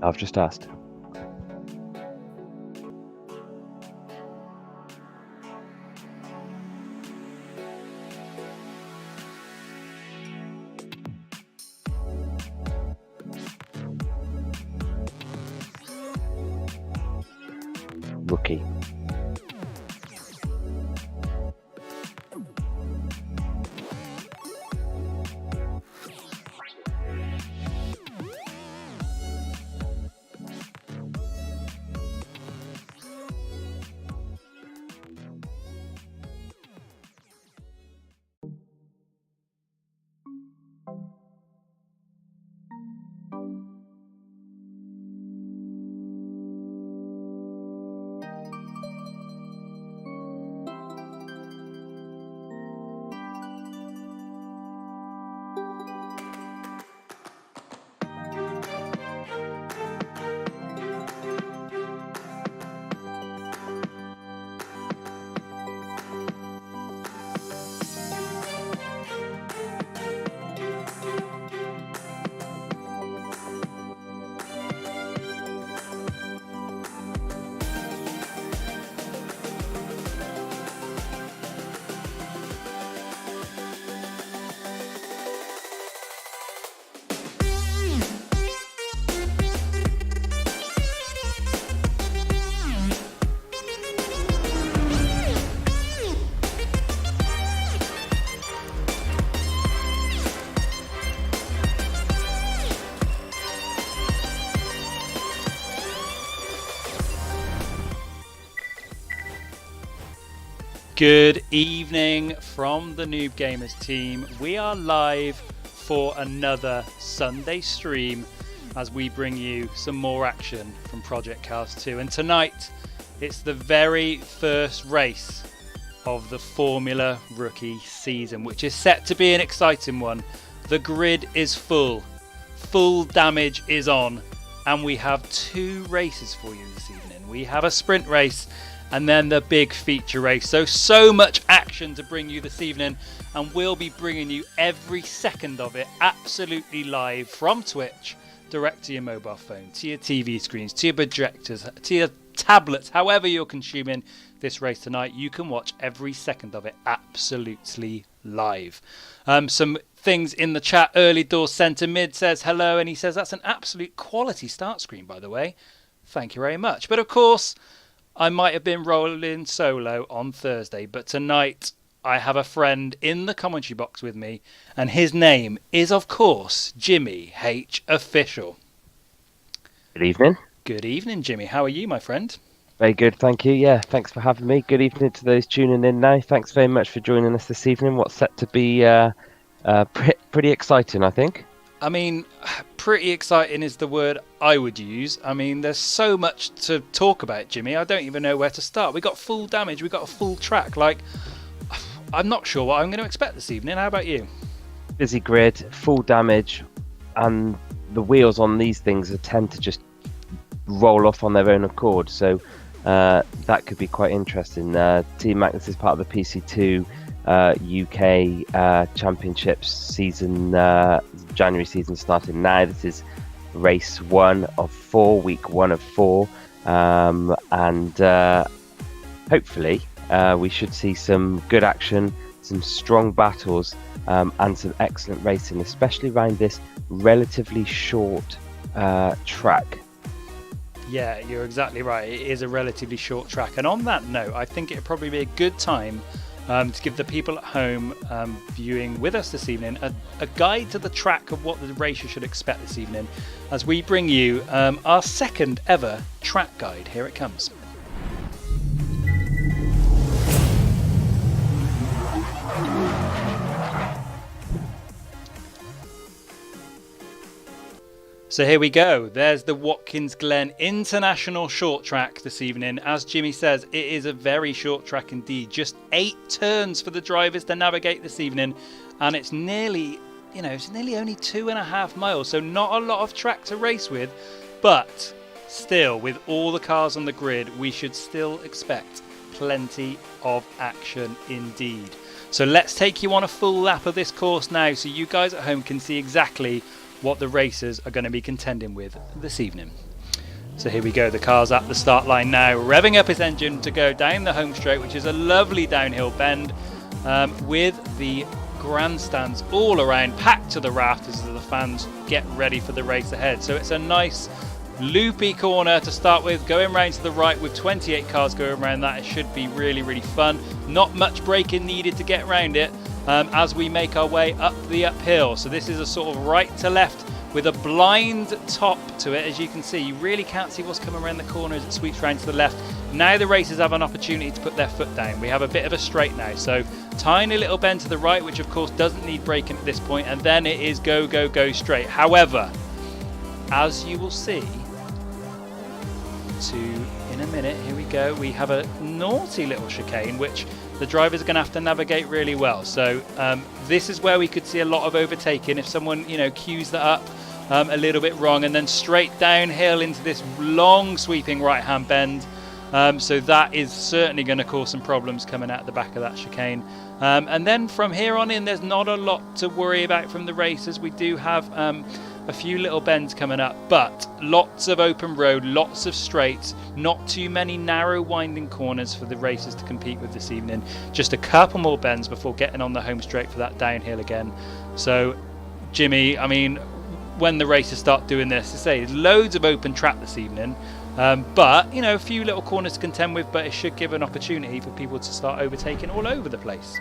I've just asked. Rookie. Good evening from the Noob Gamers team. We are live for another Sunday stream as we bring you some more action from Project Cars 2. And tonight, it's the very first race of the Formula Rookie season, which is set to be an exciting one. The grid is full. Full damage is on. And we have two races for you this evening. We have a sprint race and then the big feature race. So much action to bring you this evening, and we'll be bringing you every second of it absolutely live from Twitch, direct to your mobile phone, to your TV screens, to your projectors, to your tablets, however you're consuming this race tonight. You can watch every second of it absolutely live. Some things in the chat. Early Door Centre Mid says hello, and he says that's an absolute quality start screen, by the way. Thank you very much. But of course, I might have been rolling solo on Thursday, but tonight I have a friend in the commentary box with me, and his name is, of course, Jimmy H. Official. Good evening. Good evening, Jimmy. How are you, my friend? Very good, thank you. Yeah, thanks for having me. Good evening to those tuning in now. Thanks very much for joining us this evening. What's set to be pretty exciting, I think. I mean, pretty exciting is the word I would use. I mean, there's so much to talk about, Jimmy. I don't even know where to start. We got full damage. We got a full track. Like, I'm not sure what I'm going to expect this evening. How about you? Busy grid, full damage, and the wheels on these things tend to just roll off on their own accord. So that could be quite interesting. Team Magnus is part of the PC2 UK Championships season. January season starting now. This is race 1 of 4, week 1 of 4, and hopefully we should see some good action, some strong battles, and some excellent racing, especially around this relatively short track. Yeah, you're exactly right. It is a relatively short track, and on that note, I think it'd probably be a good time to give the people at home viewing with us this evening a guide to the track of what the racer should expect this evening as we bring you our second ever track guide. Here it comes. So here we go. There's the Watkins Glen International Short Track this evening. As Jimmy says, it is a very short track indeed. Just 8 turns for the drivers to navigate this evening, and it's nearly only 2.5 miles. So not a lot of track to race with, but still, with all the cars on the grid, we should still expect plenty of action indeed. So let's take you on a full lap of this course now, so you guys at home can see exactly what the racers are going to be contending with this evening. So here we go, the car's at the start line now, revving up its engine to go down the home straight, which is a lovely downhill bend, with the grandstands all around, packed to the rafters as the fans get ready for the race ahead. So it's a nice loopy corner to start with, going round to the right with 28 cars going around that. It should be really, really fun. Not much braking needed to get around it as we make our way up the uphill. So this is a sort of right to left with a blind top to it. As you can see, you really can't see what's coming around the corner as it sweeps round to the left. Now the racers have an opportunity to put their foot down. We have a bit of a straight now, so tiny little bend to the right, which of course doesn't need braking at this point, and then it is go, go, go straight. However, as you will see in a minute, here we go, we have a naughty little chicane which the drivers are going to have to navigate really well. So this is where we could see a lot of overtaking if someone, cues that up a little bit wrong, and then straight downhill into this long sweeping right hand bend. So that is certainly going to cause some problems coming out the back of that chicane. And then from here on in, there's not a lot to worry about from the racers. We do have a few little bends coming up, but lots of open road, lots of straights, not too many narrow winding corners for the racers to compete with this evening. Just a couple more bends before getting on the home straight for that downhill again. So Jimmy, I mean, when the racers start doing this, as I say, loads of open track this evening, but a few little corners to contend with, but it should give an opportunity for people to start overtaking all over the place.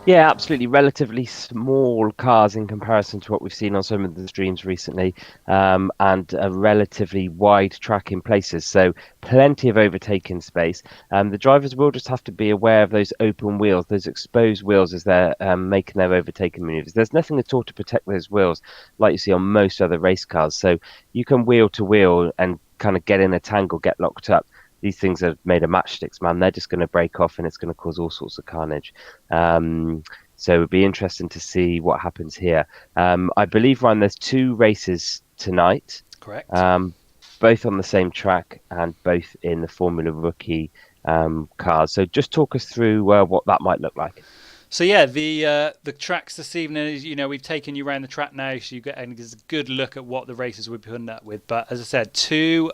Yeah, absolutely. Relatively small cars in comparison to what we've seen on some of the streams recently, and a relatively wide track in places, so plenty of overtaking space. The drivers will just have to be aware of those open wheels, those exposed wheels as they're making their overtaking maneuvers. There's nothing at all to protect those wheels like you see on most other race cars, so you can wheel to wheel and kind of get in a tangle, get locked up. These things are made of matchsticks, man. They're just going to break off and it's going to cause all sorts of carnage. So it'd be interesting to see what happens here. I believe, Ryan, there's 2 races tonight. Correct. Both on the same track and both in the Formula Rookie cars. So just talk us through what that might look like. So yeah, the tracks this evening is, we've taken you around the track now, so you get a good look at what the races we're putting up with. But as I said, 2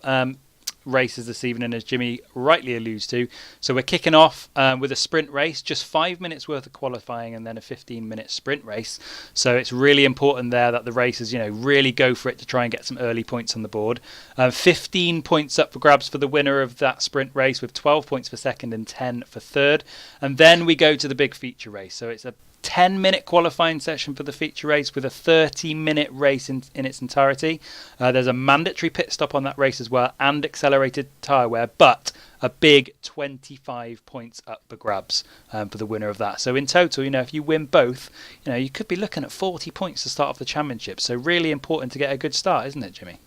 races this evening, as Jimmy rightly alludes to. So we're kicking off with a sprint race, just 5 minutes worth of qualifying and then a 15-minute sprint race. So it's really important there that the racers, really go for it to try and get some early points on the board. 15 points up for grabs for the winner of that sprint race, with 12 points for second and 10 for third. And then we go to the big feature race. So it's a 10-minute qualifying session for the feature race with a 30-minute race in its entirety. There's a mandatory pit stop on that race as well and accelerated tyre wear, but a big 25 points up for grabs for the winner of that. So in total, if you win both, you could be looking at 40 points to start off the championship. So really important to get a good start, isn't it, Jimmy?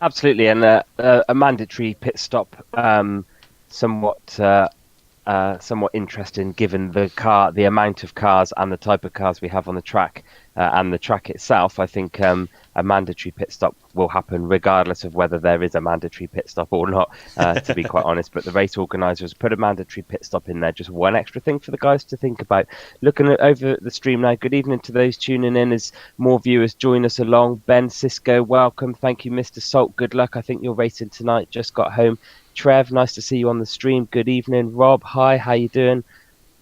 Absolutely, and a mandatory pit stop, somewhat interesting given the amount of cars and the type of cars we have on the track and the track itself. I think a mandatory pit stop will happen regardless of whether there is a mandatory pit stop or not, to be quite honest. But the race organisers put a mandatory pit stop in there, just one extra thing for the guys to think about. Looking over the stream now, good evening to those tuning in as more viewers join us along. Ben Cisco, welcome. Thank you, Mr. Salt. Good luck. I think you're racing tonight. Just got home. Trev, nice to see you on the stream. Good evening. Rob, hi, how you doing?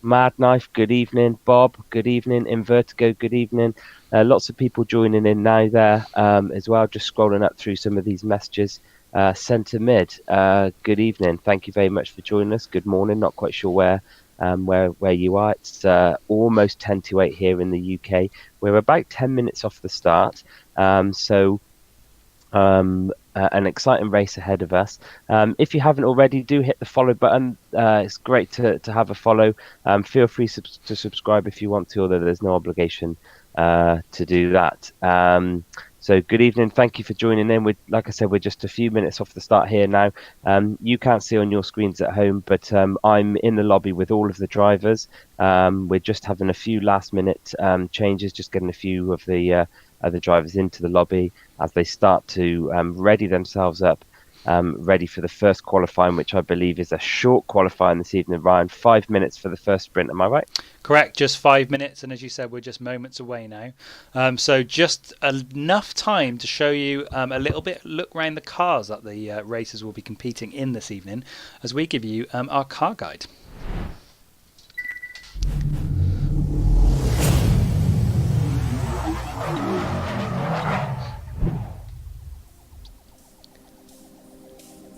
Mad Knife, good evening. Bob, good evening. Invertigo, good evening. Lots of people joining in now there as well, just scrolling up through some of these messages. Centre Mid, good evening. Thank you very much for joining us. Good morning. Not quite sure where you are. It's almost 10 to 8 here in the UK. We're about 10 minutes off the start. An exciting race ahead of us. If you haven't already, do hit the follow button. It's great to have a follow. Feel free to subscribe if you want to, although there's no obligation to do that. So good evening. Thank you for joining in. Like I said, we're just a few minutes off the start here now. You can't see on your screens at home, but I'm in the lobby with all of the drivers. We're just having a few last minute changes, just getting a few of the drivers into the lobby as they start to ready themselves up ready for the first qualifying, which I believe is a short qualifying this evening. Ryan, 5 minutes for the first sprint, am I right? Correct, just 5 minutes, and as you said, we're just moments away now. So just enough time to show you a little bit look around the cars that the racers will be competing in this evening as we give you our car guide.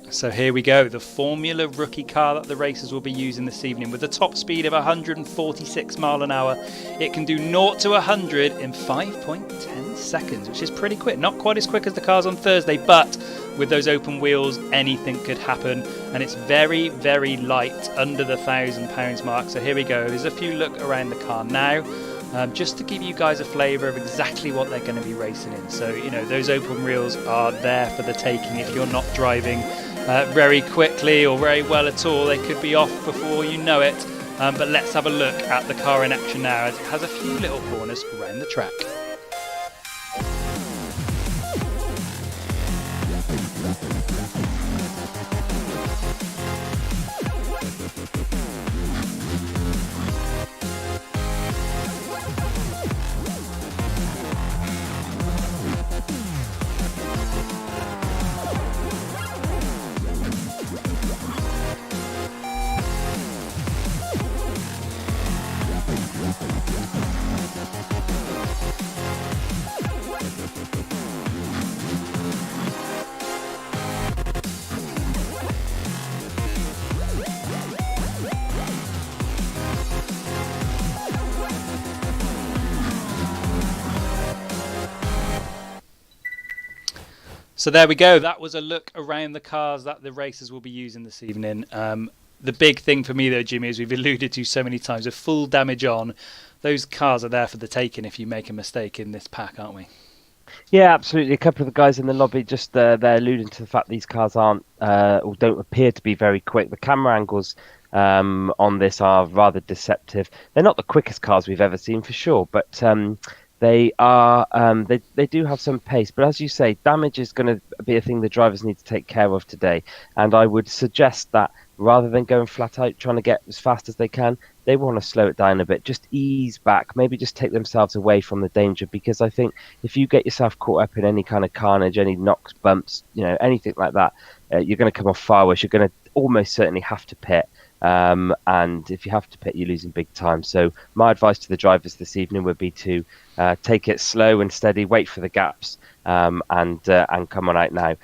So here we go, the Formula Rookie car that the racers will be using this evening with a top speed of 146 mile an hour. It can do 0 to 100 in 5.10 seconds, which is pretty quick. Not quite as quick as the cars on Thursday, but with those open wheels, anything could happen. And it's very, very light, under the £1,000 mark. So here we go, there's a few look around the car now. Just to give you guys a flavour of exactly what they're going to be racing in. So, you know, those open wheels are there for the taking if you're not driving very quickly or very well at all. They could be off before you know it. But let's have a look at the car in action now, as it has a few little corners around the track. So there we go. That was a look around the cars that the racers will be using this evening. The big thing for me though, Jimmy, as we've alluded to so many times, with full damage on, those cars are there for the taking if you make a mistake in this pack, aren't we? Yeah, absolutely. A couple of the guys in the lobby just they're alluding to the fact these cars aren't or don't appear to be very quick. The camera angles on this are rather deceptive. They're not the quickest cars we've ever seen for sure, but they are they do have some pace. But as you say, damage is going to be a thing the drivers need to take care of today. And I would suggest that rather than going flat out trying to get as fast as they can, they want to slow it down a bit, just ease back, maybe just take themselves away from the danger, because I think if you get yourself caught up in any kind of carnage, any knocks, bumps, you know, anything like that, you're going to come off far worse. You're going to almost certainly have to pit. And if you have to pit, you're losing big time. So my advice to the drivers this evening would be to take it slow and steady, wait for the gaps, and come on out now.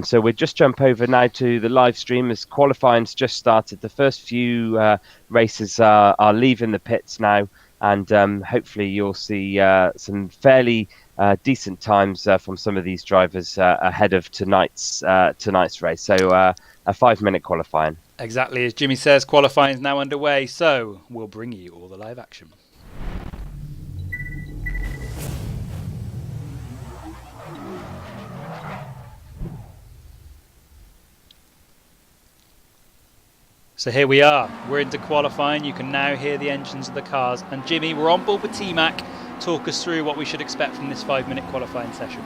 So we'll just jump over now to the live stream as qualifying's just started. The first few races are leaving the pits now, and hopefully you'll see some fairly decent times from some of these drivers ahead of tonight's race. So a 5-minute qualifying. Exactly, as Jimmy says, qualifying is now underway, so we'll bring you all the live action. So here we are, we're into qualifying. You can now hear the engines of the cars. And Jimmy, we're on board with T-Mac. Talk us through what we should expect from this 5-minute qualifying session.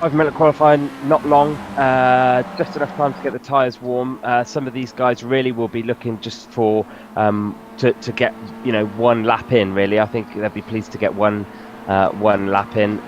5-minute qualifying, not long, just enough time to get the tyres warm. Some of these guys really will be looking just for to get, you know, one lap in. Really, I think they'll be pleased to get one lap in.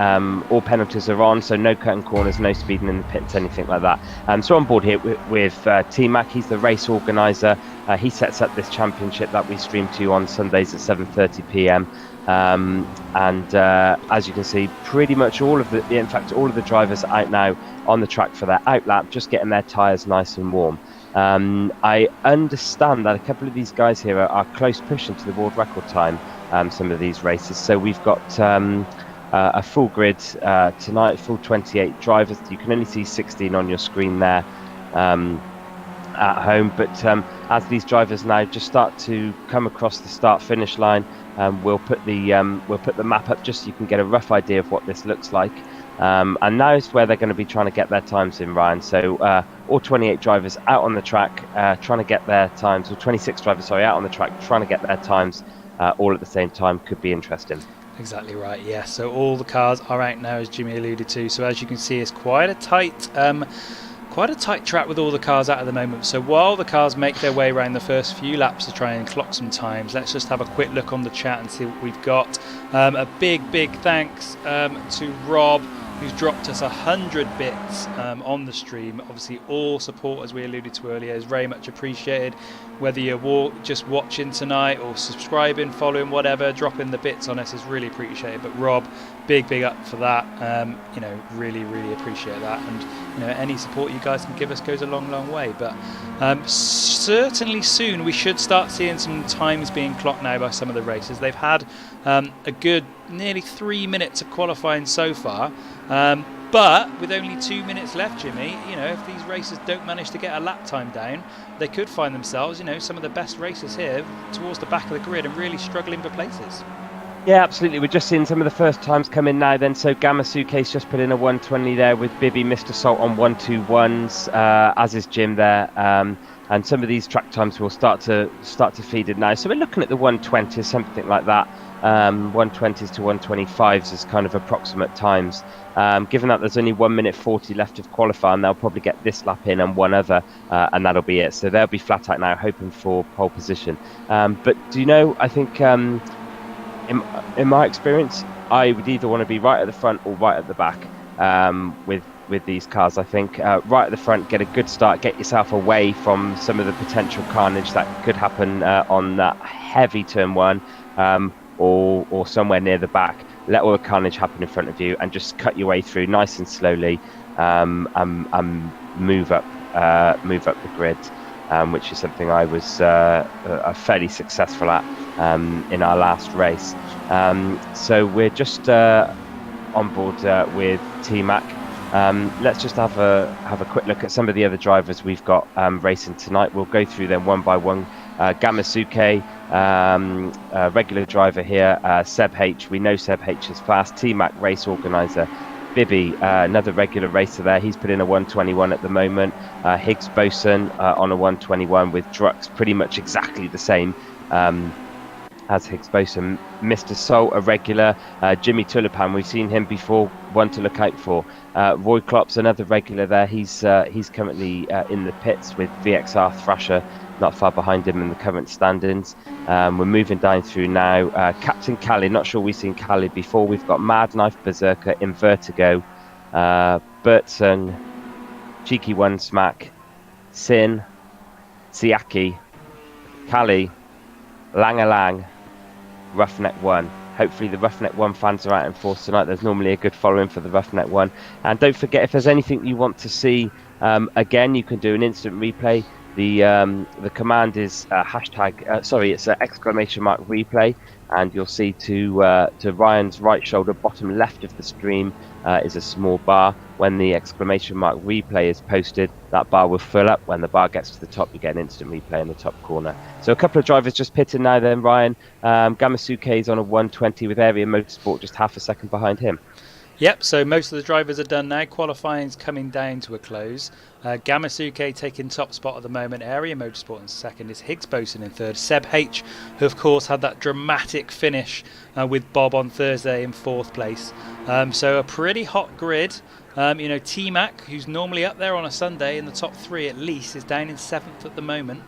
All penalties are on, so no cutting corners, no speeding in the pits, anything like that. So on board here with T-Mac. He's the race organizer. He sets up this championship that we stream to you on Sundays at 7:30 p.m. And as you can see, pretty much all of the drivers are out now on the track for their out lap, just getting their tyres nice and warm. I understand that a couple of these guys here are close pushing to the world record time, some of these races. So we've got a full grid tonight, full 28 drivers. You can only see 16 on your screen there at home, but as these drivers now just start to come across the start-finish line, we'll put the map up just so you can get a rough idea of what this looks like. And now is where they're going to be trying to get their times in, Ryan. So all 28 drivers out on the track trying to get their times, or 26 drivers, sorry, out on the track trying to get their times all at the same time. Could be interesting. Exactly right, yeah. So all the cars are out now, as Jimmy alluded to. So as you can see, it's quite a tight quite a tight track with all the cars out at the moment. So while the cars make their way around the first few laps to try and clock some times, let's just have a quick look on the chat and see what we've got. A big thanks to Rob, who's dropped us 100 bits on the stream. Obviously, all support, as we alluded to earlier, is very much appreciated. Whether you're just watching tonight or subscribing, following, whatever, dropping the bits on us is really appreciated. But Rob, big up for that. Really appreciate that. And any support you guys can give us goes a long way. But certainly soon we should start seeing some times being clocked now by some of the races. They've had a good nearly 3 minutes of qualifying so far. But with only 2 minutes left, Jimmy, if these racers don't manage to get a lap time down, they could find themselves, some of the best racers here towards the back of the grid and really struggling for places. Yeah, absolutely. We're just seeing some of the first times come in now then. So Gamasuke's just put in a 120 there with Bibby, Mr. Salt on 121s, as is Jim there. And some of these track times will start to feed in now. So we're looking at the 120s, something like that. 120s to 125s as kind of approximate times. Given that there's only 1 minute 40 left of qualifying, they'll probably get this lap in and one other, and that'll be it. So they'll be flat out now, hoping for pole position. But I think in my experience, I would either want to be right at the front or right at the back with these cars. I think right at the front, get a good start, get yourself away from some of the potential carnage that could happen on that heavy turn one, or somewhere near the back. Let all the carnage happen in front of you and just cut your way through nice and slowly, and move up the grid, which is something I was fairly successful at in our last race. So we're just on board with T-Mac. Let's just have a quick look at some of the other drivers we've got racing tonight. We'll go through them one by one. Gamasuke, regular driver here. Seb H, we know Seb H is fast. T-Mac race organizer. Bibby, another regular racer there. He's put in a 121 at the moment. Higgs Boson on a 121 with Drux, pretty much exactly the same as Higgs Boson. Mr. Salt, a regular. Jimmy Tulipan, we've seen him before, one to look out for. Roy Klopp's another regular there. He's currently in the pits with VXR Thrasher not far behind him in the current standings. We're moving down through now. Captain Cali, not sure we've seen Cali before. We've got Mad Knife Berserker in Vertigo, Burton, Cheeky One Smack, Sin, Siaki, Cali, Lang, Roughneck One. Hopefully the Roughneck One fans are out in force tonight. There's normally a good following for the Roughneck One. And don't forget, if there's anything you want to see again, you can do an instant replay. The command is it's exclamation mark replay, and you'll see to Ryan's right shoulder, bottom left of the stream, is a small bar. When the exclamation mark replay is posted, that bar will fill up. When the bar gets to the top, you get an instant replay in the top corner. So a couple of drivers just pitting now then, Ryan. Gamasuke is on a 120 with Area Motorsport just half a second behind him. Yep, so most of the drivers are done now. Qualifying's coming down to a close. Gamasuke taking top spot at the moment. Area Motorsport in second. Is Higgs Boson in third. Seb H, who of course had that dramatic finish with Bob on Thursday, in fourth place. So a pretty hot grid. T-Mac, who's normally up there on a Sunday in the top three at least, is down in seventh at the moment.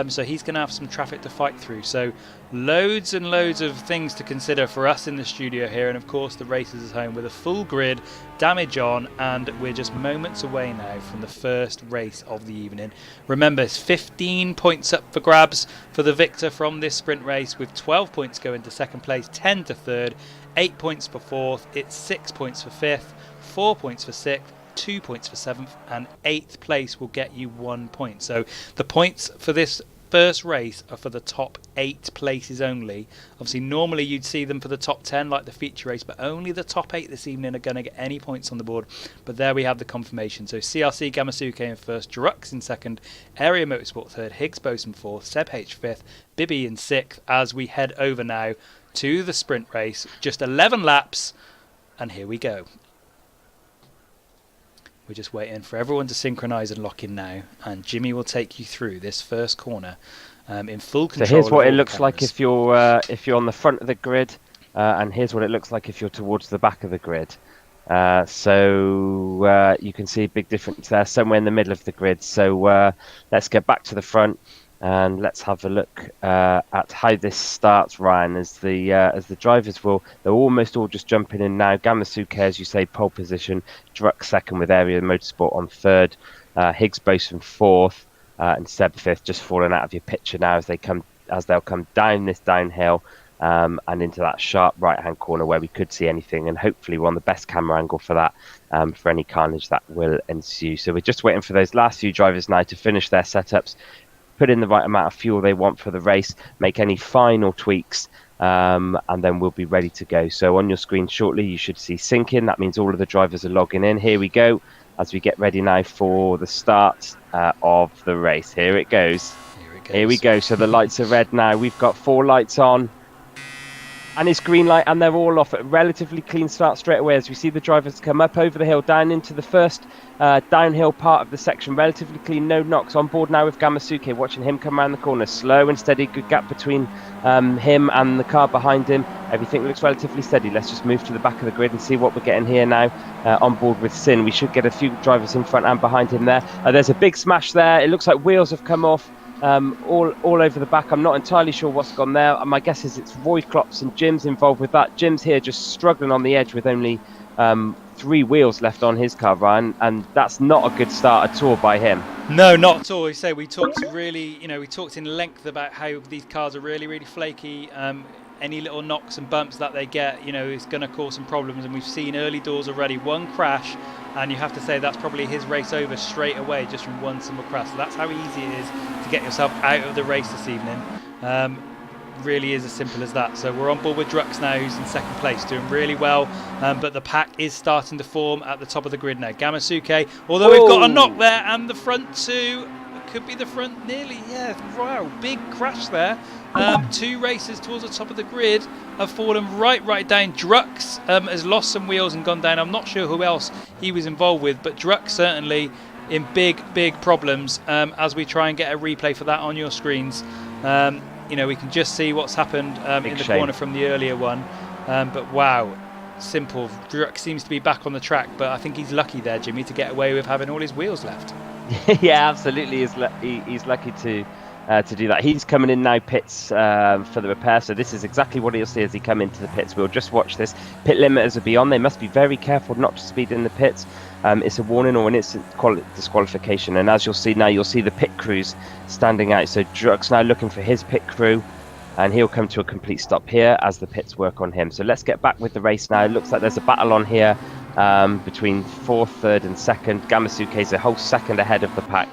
So he's going to have some traffic to fight through. So loads and loads of things to consider for us in the studio here, and of course the racers at home, with a full grid, damage on, and we're just moments away now from the first race of the evening. Remember, it's 15 points up for grabs for the victor from this sprint race, with 12 points going to second place, 10 to third, 8 points for fourth, it's 6 points for fifth, 4 points for sixth, 2 points for seventh, and eighth place will get you 1 point. So the points for this first race are for the top 8 places only. Obviously normally you'd see them for the top 10 like the feature race, but only the top 8 this evening are going to get any points on the board. But there we have the confirmation. So CRC Gamasuke in first, Drux in second, Area Motorsport third, Higgs Boson fourth, Seb H fifth, Bibby in sixth, as we head over now to the sprint race. Just 11 laps, and here we go. We're just waiting for everyone to synchronise and lock in now, and Jimmy will take you through this first corner in full control. So here's what it looks like if you're on the front of the grid, and here's what it looks like if you're towards the back of the grid. So you can see a big difference there, somewhere in the middle of the grid. So let's get back to the front and let's have a look at how this starts, Ryan. As the drivers they're almost all just jumping in now. Gamasuke, as you say, pole position. Druck second with Area Motorsport on third. Higgs Boson fourth, and Seb fifth. Just falling out of your picture now as they'll come down this downhill. And into that sharp right-hand corner where we could see anything, and hopefully we're on the best camera angle for that, for any carnage that will ensue. So we're just waiting for those last few drivers now to finish their setups, put in the right amount of fuel they want for the race, make any final tweaks, and then we'll be ready to go. So on your screen shortly you should see syncing. That means all of the drivers are logging in. Here we go as we get ready now for the start of the race. Here it goes. Here we go. So the lights are red now. We've got 4 lights on and it's green light, and they're all off at a relatively clean start straight away as we see the drivers come up over the hill, down into the first downhill part of the section. Relatively clean, no knocks. On board now with Gamasuke, watching him come around the corner. Slow and steady, good gap between him and the car behind him. Everything looks relatively steady. Let's just move to the back of the grid and see what we're getting here now. On board with Sin, we should get a few drivers in front and behind him there. There's a big smash there. It looks like wheels have come off. All over the back. I'm not entirely sure what's gone there. My guess is it's Roy Klops and Jim's involved with that. Jim's here just struggling on the edge with only 3 wheels left on his car, Ryan, and that's not a good start at all by him. No, not at all. You say we talked we talked in length about how these cars are really, really flaky. Any little knocks and bumps that they get, is going to cause some problems, and we've seen early doors already. One crash, and you have to say that's probably his race over straight away just from one single crash. So that's how easy it is to get yourself out of the race this evening. Really is as simple as that. So we're on board with Drucks now, who's in second place, doing really well, but the pack is starting to form at the top of the grid now. Gamasuke, although we've got a knock there, and the front 2 could be the front nearly, wow, big crash there. 2 racers towards the top of the grid have fallen right down. Drucks has lost some wheels and gone down. I'm not sure who else he was involved with, but Drucks certainly in big problems. As we try and get a replay for that on your screens, we can just see what's happened in the corner from the earlier one. But wow, simple. Drucks seems to be back on the track, but I think he's lucky there, Jimmy, to get away with having all his wheels left. Yeah, absolutely. He's lucky to do that. He's coming in now pits for the repair, so this is exactly what he'll see as he come into the pits. We'll just watch this. Pit limiters are beyond. They must be very careful not to speed in the pits. It's a warning or an instant disqualification, and as you'll see now, you'll see the pit crews standing out. So Druck's now looking for his pit crew, and he'll come to a complete stop here as the pits work on him. So let's get back with the race now. It looks like there's a battle on here between 4th, 3rd and 2nd. Gamasuke's a whole second ahead of the pack,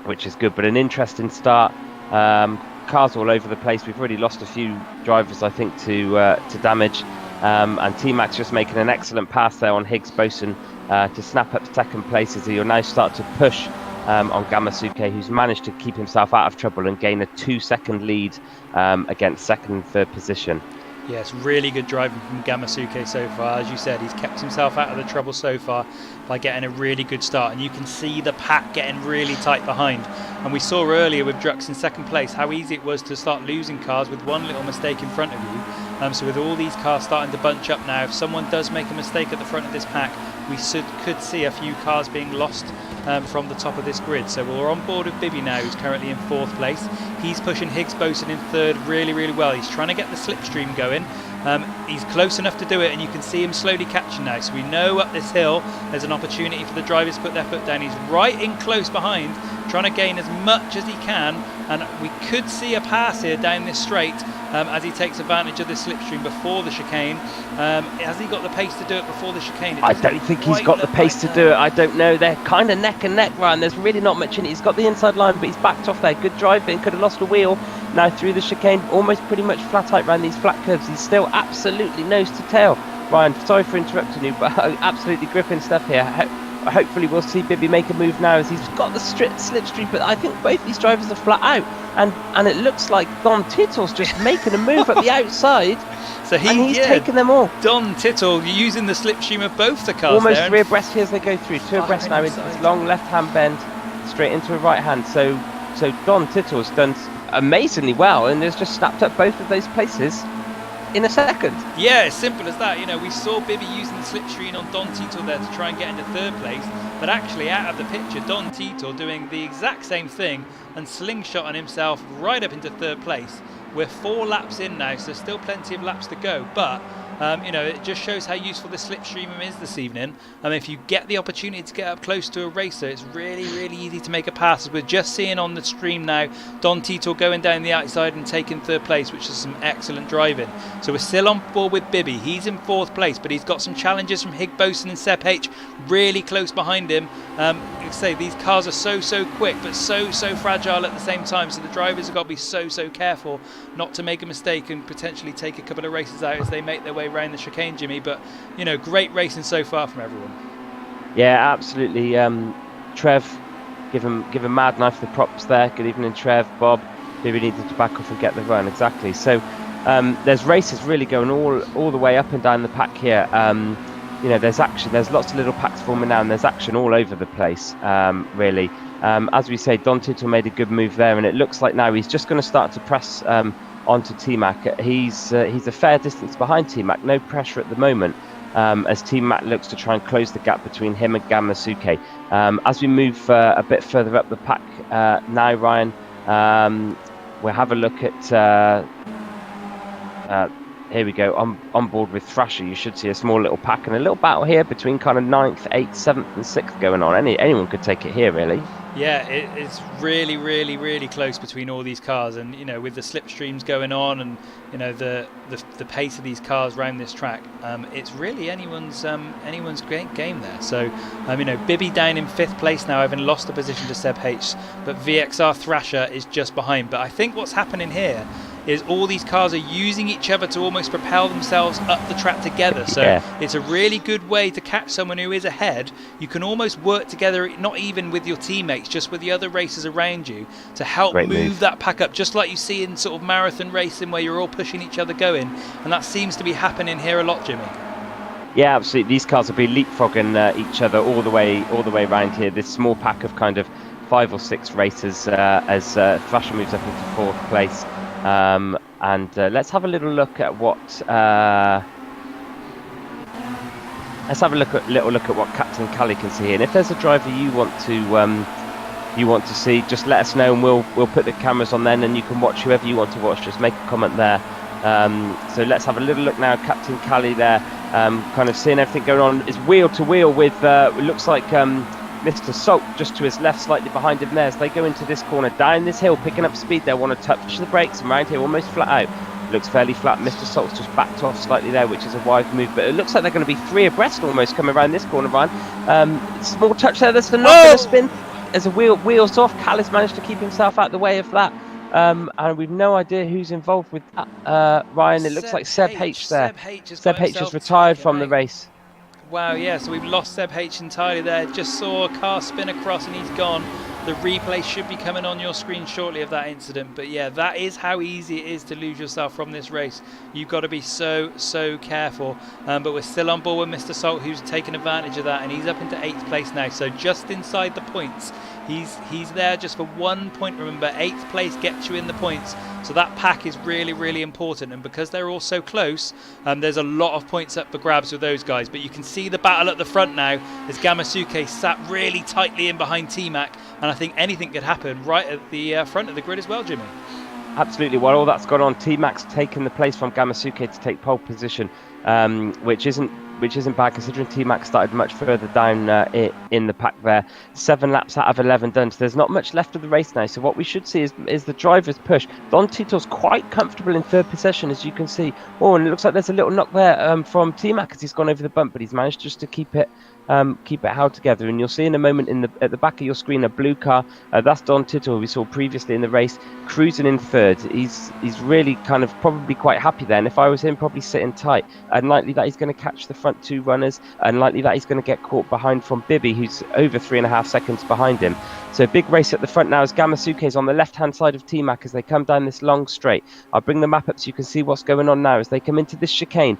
which is good, but an interesting start. Cars all over the place. We've already lost a few drivers, I think, to damage, and T-Max just making an excellent pass there on Higgs Boson to snap up second place as he'll now start to push on Gamasuke, who's managed to keep himself out of trouble and gain a 2-second lead against 2nd and 3rd position. Yes, really good driving from Gamasuke so far. As you said, he's kept himself out of the trouble so far by getting a really good start, and you can see the pack getting really tight behind. And we saw earlier with Drucks in second place how easy it was to start losing cars with one little mistake in front of you. So with all these cars starting to bunch up now, if someone does make a mistake at the front of this pack, we could see a few cars being lost from the top of this grid. So we're on board with Bibby now, who's currently in 4th place. He's pushing Higgs Boson in 3rd really well. He's trying to get the slipstream going. He's close enough to do it, and you can see him slowly catching now. So we know up this hill there's an opportunity for the drivers to put their foot down. He's right in close behind, trying to gain as much as he can, and we could see a pass here down this straight as he takes advantage of the slipstream before the chicane. Has he got the pace to do it before the chicane? I don't think he's got the pace to do it. I don't know. They're kind of neck and neck, Ryan. There's really not much in it. He's got the inside line, but he's backed off there. Good driving. Could have lost a wheel. Now through the chicane, almost pretty much flat out around these flat curves. He's still absolutely nose to tail. Ryan, sorry for interrupting you, but absolutely gripping stuff here. Hopefully we'll see Bibby make a move now as he's got the slipstream, but I think both these drivers are flat out, and it looks like Don Tittle's just making a move at the outside. So he's taking them all. Don Tittle using the slipstream of both the cars. Almost there. 3 abreast here as they go through. 2 abreast now into this long left-hand bend, straight into a right-hand. So Don Tittle's done amazingly well, and has just snapped up both of those places. in a second. Yeah, as simple as that. We saw Bibby using the slipstream on Don Titor there to try and get into third place, but actually out of the picture, Don Titor doing the exact same thing and slingshotting himself right up into third place. We're 4 laps in now, so there's still plenty of laps to go, but it just shows how useful this slipstream is this evening. If you get the opportunity to get up close to a racer, it's really, really easy to make a pass. As we're just seeing on the stream now, Don Titor going down the outside and taking third place, which is some excellent driving. So we're still on board with Bibby. He's in 4th place, but he's got some challenges from Hig Boson and Seb H really close behind him. Like I say, these cars are so quick, but so fragile at the same time. So the drivers have got to be so careful not to make a mistake and potentially take a couple of races out as they make their way around the chicane, Jimmy. But great racing so far from everyone. Yeah, absolutely. Trev, give him Mad Knife the props there. Good evening, Trev. Bob, Bibby needed to back off and get the run. Exactly. So there's races really going all the way up and down the pack here. There's action. There's lots of little packs forming now, and there's action all over the place. Really. As we say, Don Titor made a good move there, and it looks like now he's just going to start to press onto T-Mac. He's a fair distance behind T-Mac, no pressure at the moment, as T-Mac looks to try and close the gap between him and Gamasuke. As we move a bit further up the pack now, Ryan, we'll have a look at here we go, on board with Thrasher. You should see a small little pack and a little battle here between kind of 9th, 8th, 7th and 6th going on. Anyone could take it here, really. Yeah, it's really, really, really close between all these cars, and with the slipstreams going on, and the pace of these cars around this track, it's really anyone's game there. So Bibby down in 5th place now, having lost the position to Seb H, but VXR Thrasher is just behind. But I think what's happening here is all these cars are using each other to almost propel themselves up the track together. So it's a really good way to catch someone who is ahead. You can almost work together, not even with your teammates, just with the other racers around you, to help move that pack up, just like you see in sort of marathon racing where you're all pushing each other going. And that seems to be happening here a lot, Jimmy. Yeah, absolutely. These cars will be leapfrogging each other all the way around here. This small pack of kind of 5 or 6 racers as Thrasher moves up into 4th place. And let's have a little look at what what Captain Callie can see here. And if there's a driver you want to see, just let us know, and we'll put the cameras on then, and you can watch whoever you want to watch. Just make a comment there. So let's have a little look now at Captain Callie there, kind of seeing everything going on. It's wheel to wheel with it looks like Mr. Salt just to his left, slightly behind him there, as they go into this corner, down this hill, picking up speed. They want to touch the brakes, and round here almost flat out. Looks fairly flat. Mr. Salt's just backed off slightly there, which is a wide move, but it looks like they're going to be 3 abreast almost coming around this corner, Ryan. Small touch there, that's not going to spin as a wheels off. Callie's managed to keep himself out the way of that. And we've no idea who's involved with that, Ryan. It looks like Seb H there. Seb H has retired from the race. Wow, yeah, so we've lost Seb H entirely there. Just saw a car spin across and he's gone. The replay should be coming on your screen shortly of that incident. But yeah, that is how easy it is to lose yourself from this race. You've got to be so careful. But we're still on board with Mr. Salt, who's taken advantage of that, and he's up into 8th place now. So just inside the points. He's there just for 1 point. Remember, 8th place gets you in the points. So that pack is really, really important. And because they're all so close, there's a lot of points up for grabs with those guys. But you can see the battle at the front now as Gamasuke sat really tightly in behind T-Mac. And I think anything could happen right at the front of the grid as well, Jimmy. Absolutely. While all that's gone on, T-Mac's taken the place from Gamasuke to take pole position, which isn't bad considering T-Mac started much further down in the pack there. 7 laps out of 11 done, so there's not much left of the race now. So what we should see is the drivers push. Don Titor's quite comfortable in 3rd position, as you can see. Oh, and it looks like there's a little knock there from T-Mac as he's gone over the bump, but he's managed just to keep it held together. And you'll see in a moment at the back of your screen a blue car. That's Don Titor, we saw previously in the race, cruising in 3rd. He's really kind of probably quite happy there. And if I was him, probably sitting tight. Unlikely that he's going to catch the front 2 runners. Unlikely that he's going to get caught behind from Bibby, who's over 3.5 seconds behind him. So big race at the front now as Gamasuke is on the left-hand side of T-Mac as they come down this long straight. I'll bring the map up so you can see what's going on now as they come into this chicane.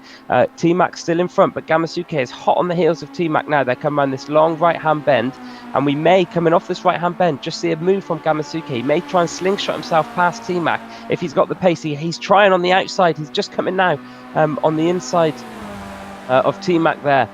T-Mac still in front, but Gamasuke is hot on the heels of T-Mac now. They come around this long right-hand bend, and we may, coming off this right-hand bend, just see a move from Gamasuke. He may try and slingshot himself past T-Mac if he's got the pace. He's trying on the outside. He's just coming now on the inside of T-Mac there.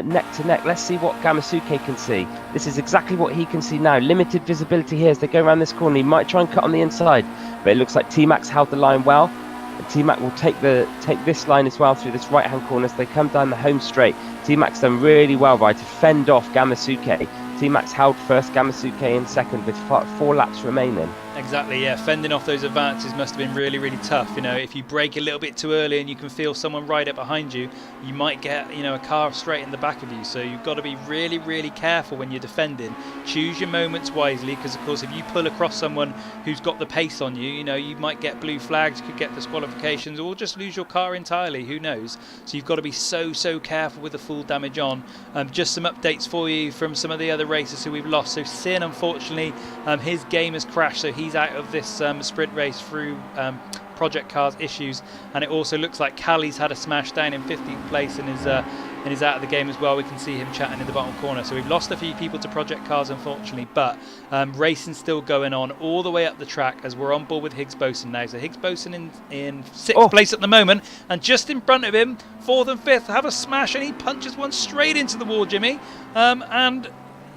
Neck to neck. Let's see what Gamasuke can see. This is exactly what he can see now. Limited visibility here as they go around this corner. He might try and cut on the inside, but it looks like T-Mac's held the line well. And T-Mac will take this line as well through this right-hand corner as they come down the home straight. T-Mac's done really well by to fend off Gamasuke. T-Mac's held first, Gamasuke in second with 4 laps remaining. Exactly, yeah. Fending off those advances must have been really, really tough. You know, if you brake a little bit too early and you can feel someone right up behind you, you might get, you know, a car straight in the back of you. So you've got to be really, really careful when you're defending. Choose your moments wisely, because of course if you pull across someone who's got the pace on you, you know, you might get blue flags, could get disqualifications, or just lose your car entirely. Who knows? So you've got to be so careful with the full damage on. Just some updates for you from some of the other racers who we've lost. So Sin, unfortunately, his game has crashed, so he's out of this sprint race through Project Cars issues, and it also looks like Callie's had a smash down in 15th place and is out of the game as well. We can see him chatting in the bottom corner. So we've lost a few people to Project Cars, unfortunately, but racing still going on all the way up the track as we're on board with Higgs Boson now. So Higgs Boson in 6th place at the moment, and just in front of him, 4th and 5th, have a smash, and he punches one straight into the wall, Jimmy, and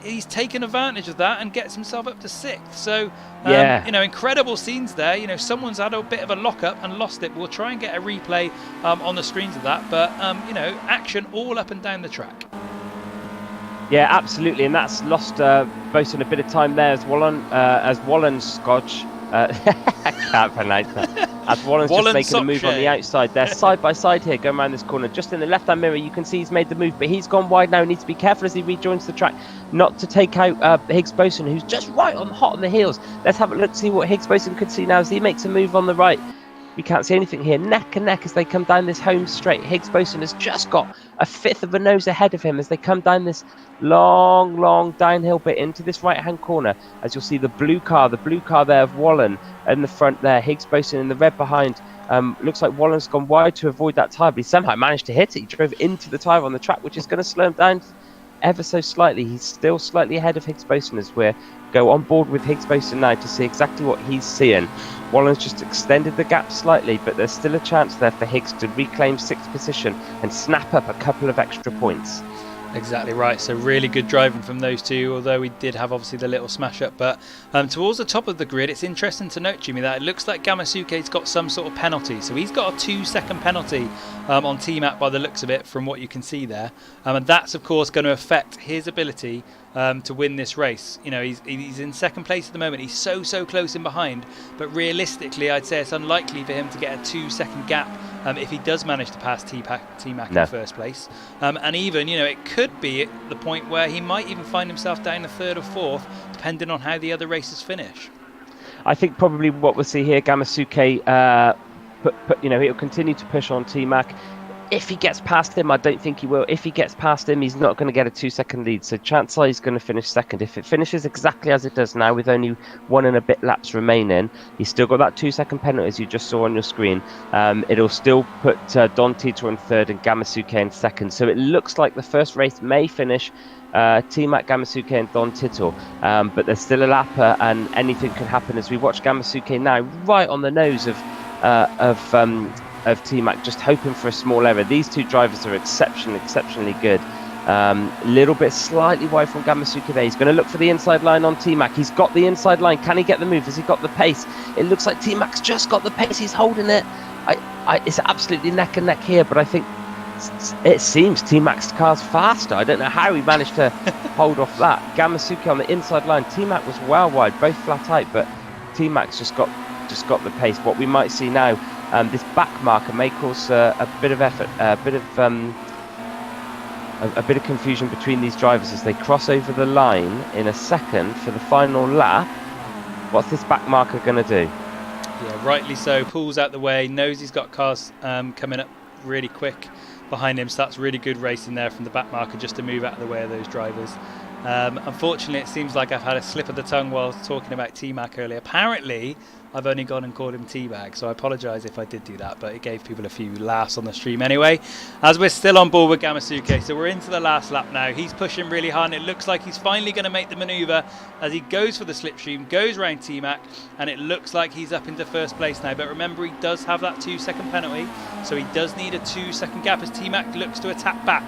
he's taken advantage of that and gets himself up to 6th. So, you know, incredible scenes there. You know, someone's had a bit of a lock-up and lost it. We'll try and get a replay on the screens of that. But, you know, action all up and down the track. Yeah, absolutely. And that's lost Boson a bit of time there as Wallen Scotch. I can't pronounce that. As Wallen's just making a move on the outside. They're side by side here, going around this corner. Just in the left-hand mirror, you can see he's made the move, but he's gone wide now. He needs to be careful as he rejoins the track, not to take out Higgs Boson, who's just hot on the heels. Let's have a look, see what Higgs Boson could see now as he makes a move on the right. We can't see anything here. Neck and neck as they come down this home straight. Higgs Boson has just got a 1/5 of a nose ahead of him as they come down this long downhill bit into this right-hand corner. As you'll see the blue car there of Wallen in the front there. Higgs Boson in the red behind. Looks like Wallen's gone wide to avoid that tyre, but he somehow managed to hit it. He drove into the tyre on the track, which is going to slow him down ever so slightly. He's still slightly ahead of Higgs Boson as we go on board with Higgs Boson now to see exactly what he's seeing. Wallen's just extended the gap slightly, but there's still a chance there for Higgs to reclaim 6th position and snap up a couple of extra points. Exactly right. So really good driving from those two, although we did have obviously the little smash up. But towards the top of the grid, it's interesting to note, Jimmy, that it looks like Gamasuke's got some sort of penalty. So he's got a 2-second penalty on T-Mac by the looks of it, from what you can see there. And that's, of course, going to affect his ability to win this race. You know, he's in 2nd place at the moment. He's so close in behind. But realistically, I'd say it's unlikely for him to get a 2-second gap if he does manage to pass T-Mac in 1st place. And even, you know, it could be at the point where he might even find himself down to 3rd or 4th, depending on how the other races finish. I think probably what we'll see here, Gamasuke, you know, he'll continue to push on T-Mac. If he gets past him, I don't think he will. If he gets past him, he's not going to get a 2-second lead. So chances are he's going to finish 2nd. If it finishes exactly as it does now, with only 1 and a bit laps remaining, he's still got that 2-second penalty, as you just saw on your screen. It'll still put Don Tito in 3rd and Gamasuke in 2nd. So it looks like the first race may finish T-Mac, Gamasuke and Don Tito, but there's still a lap and anything can happen as we watch Gamasuke now right on the nose of T-Mac, just hoping for a small error. These two drivers are exceptionally good. Little bit slightly wide from Gamasuke there. He's going to look for the inside line on T-Mac. He's got the inside line. Can he get the move? Has he got the pace? It looks like T-Mac's just got the pace. He's holding it. It's absolutely neck and neck here, but I think it seems T-Mac's car's faster. I don't know how he managed to hold off that. Gamasuke on the inside line. T-Mac was well wide, both flat out, but T-Mac's just got the pace. What we might see now, this back marker may cause a bit of effort, a bit of confusion between these drivers as they cross over the line in a second for the final lap. What's this back marker going to do? Yeah, rightly so. Pulls out the way, knows he's got cars coming up really quick behind him, so that's really good racing there from the back marker just to move out of the way of those drivers. Unfortunately, it seems like I've had a slip of the tongue while talking about T-Mac earlier. Apparently, I've only gone and called him T-Bag, so I apologise if I did do that, but it gave people a few laughs on the stream anyway. As we're still on board with Gamasuke, so we're into the last lap now. He's pushing really hard, and it looks like he's finally going to make the manoeuvre as he goes for the slipstream, goes around T-Mac, and it looks like he's up into first place now. But remember, he does have that 2-second penalty, so he does need a 2-second gap as T-Mac looks to attack back.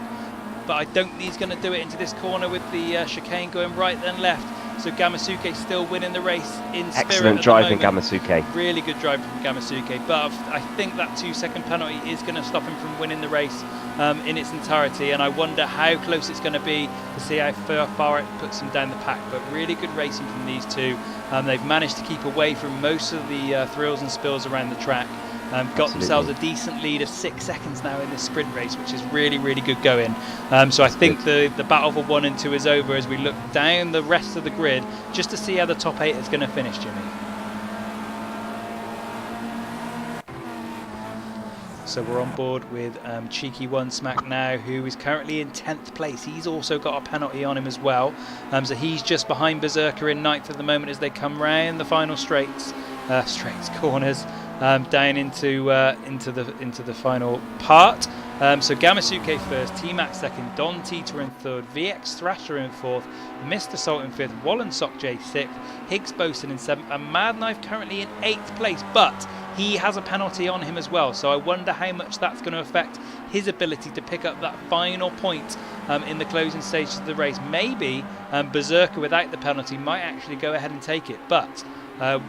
But I don't think he's going to do it into this corner with the chicane going right then left. So Gamasuke still winning the race in spirit. Excellent driving, Gamasuke. Really good driving from Gamasuke. But I think that 2-second penalty is going to stop him from winning the race in its entirety. And I wonder how close it's going to be to see how far it puts him down the pack. But really good racing from these two. They've managed to keep away from most of the thrills and spills around the track. Got themselves a decent lead of 6 seconds now in this sprint race, which is really, really good going. So I think the battle for 1 and 2 is over as we look down the rest of the grid just to see how the top 8 is going to finish, Jimmy. So we're on board with Cheeky One Smack now, who is currently in 10th place. He's also got a penalty on him as well. So he's just behind Berserker in 9th at the moment as they come round the final corners. Down into the final part. So Gamasuke first, T-Mac second, Don Teeter in third, VX Thrasher in fourth, Mr. Salt in fifth, Wallen Sock J sixth, Higgs Boson in seventh, and Mad Knife currently in 8th place, but he has a penalty on him as well. So I wonder how much that's going to affect his ability to pick up that final point in the closing stages of the race. Maybe Berserker without the penalty might actually go ahead and take it, but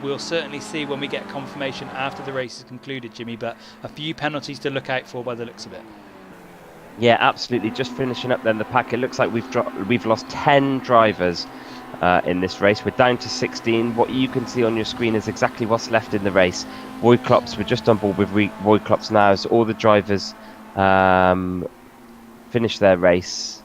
we'll certainly see when we get confirmation after the race is concluded, Jimmy, but a few penalties to look out for by the looks of it. Yeah, absolutely. Just finishing up then the pack. It looks like we've lost 10 drivers in this race. We're down to 16. What you can see on your screen is exactly what's left in the race. Royklops, we're just on board with Royklops now, as all the drivers finish their race.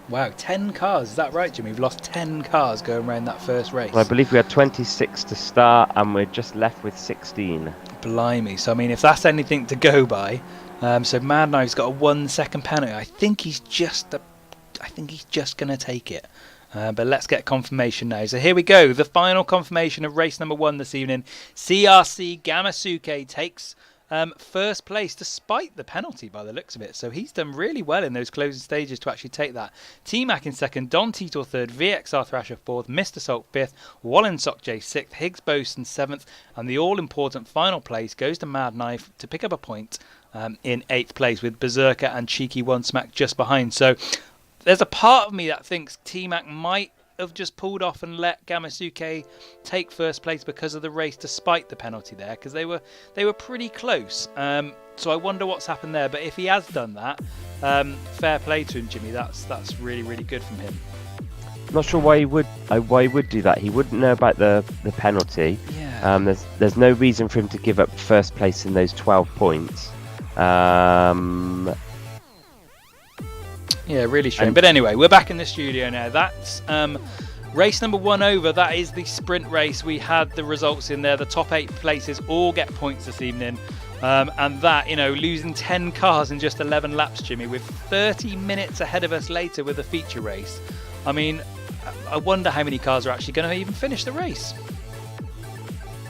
Wow, 10 cars, is that right, Jimmy? We've lost 10 cars going around that first race. Well, I believe we had 26 to start, and we're just left with 16. Blimey. So, I mean, if that's anything to go by, so Mad Knife's got a 1-second penalty. I think he's just going to take it. But let's get confirmation now. So here we go. The final confirmation of race number 1 this evening. CRC Gamasuke takes first place despite the penalty by the looks of it. So he's done really well in those closing stages to actually take that. T-Mac in second, Don Tito third, VXR Thrasher fourth, Mr. Salt fifth, Wallen Sock J sixth, Higgs Boson seventh, and the all-important final place goes to Mad Knife to pick up a point in 8th place, with Berserker and Cheeky One Smack just behind. So there's a part of me that thinks T-Mac might have just pulled off and let Gamasuke take first place because of the race despite the penalty there, because they were pretty close. So I wonder what's happened there. But if he has done that, fair play to him, Jimmy. That's really, really good from him. I'm not sure why he would do that. He wouldn't know about the penalty. Yeah. There's no reason for him to give up first place in those 12 points. Yeah, really strange. But anyway, we're back in the studio now. That's race number 1 over. That is the sprint race. We had the results in there. The top 8 places all get points this evening. And that, losing 10 cars in just 11 laps, Jimmy, with 30 minutes ahead of us later with a feature race. I mean, I wonder how many cars are actually going to even finish the race.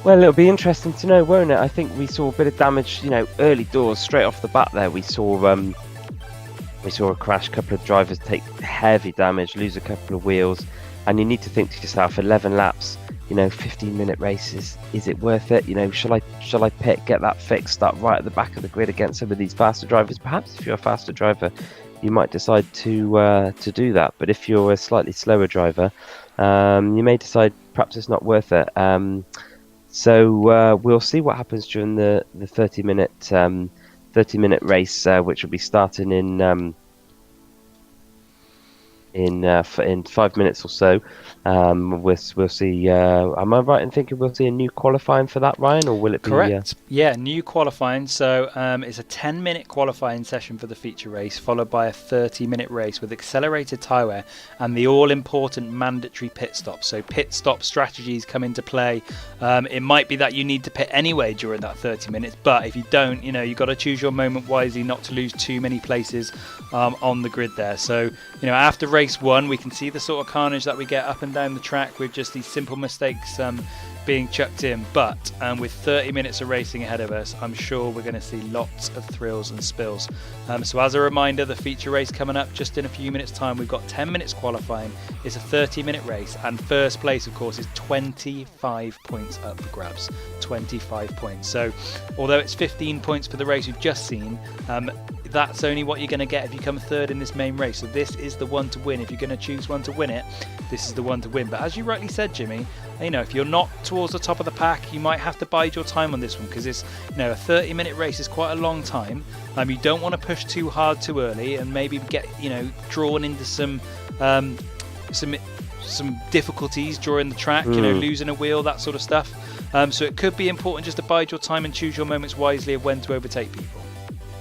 Well, it'll be interesting to know, won't it? I think we saw a bit of damage, early doors, straight off the bat there. We saw a crash, a couple of drivers take heavy damage, lose a couple of wheels, and you need to think to yourself, 11 laps, 15-minute races, is it worth it? Shall I get that fixed, start right at the back of the grid against some of these faster drivers? Perhaps if you're a faster driver, you might decide to do that. But if you're a slightly slower driver, you may decide perhaps it's not worth it. So we'll see what happens during the 30-minute race, which will be starting in in 5 minutes or so. We'll see. Am I right in thinking we'll see a new qualifying for that, Ryan, or will it be? Correct. Yeah, new qualifying. So it's a 10-minute qualifying session for the feature race, followed by a 30-minute race with accelerated tyre wear and the all-important mandatory pit stop. So pit stop strategies come into play. It might be that you need to pit anyway during that 30 minutes, but if you don't, you've got to choose your moment wisely not to lose too many places on the grid there. So, after race 1, we can see the sort of carnage that we get up and down the track with just these simple mistakes being chucked in, but with 30 minutes of racing ahead of us, I'm sure we're going to see lots of thrills and spills. So as a reminder, the feature race coming up just in a few minutes time. We've got 10 minutes qualifying. It's a 30-minute race, and first place, of course, is 25 points up for grabs. 25 points. So although it's 15 points for the race we've just seen, that's only what you're going to get if you come third in this main race. So this is the one to win. If you're going to choose one to win it, this is the one to win. But as you rightly said, Jimmy, if you're not towards the top of the pack, you might have to bide your time on this one, because it's a 30-minute race is quite a long time. You don't want to push too hard too early and maybe get drawn into some difficulties during the track, losing a wheel, that sort of stuff. So it could be important just to bide your time and choose your moments wisely of when to overtake people.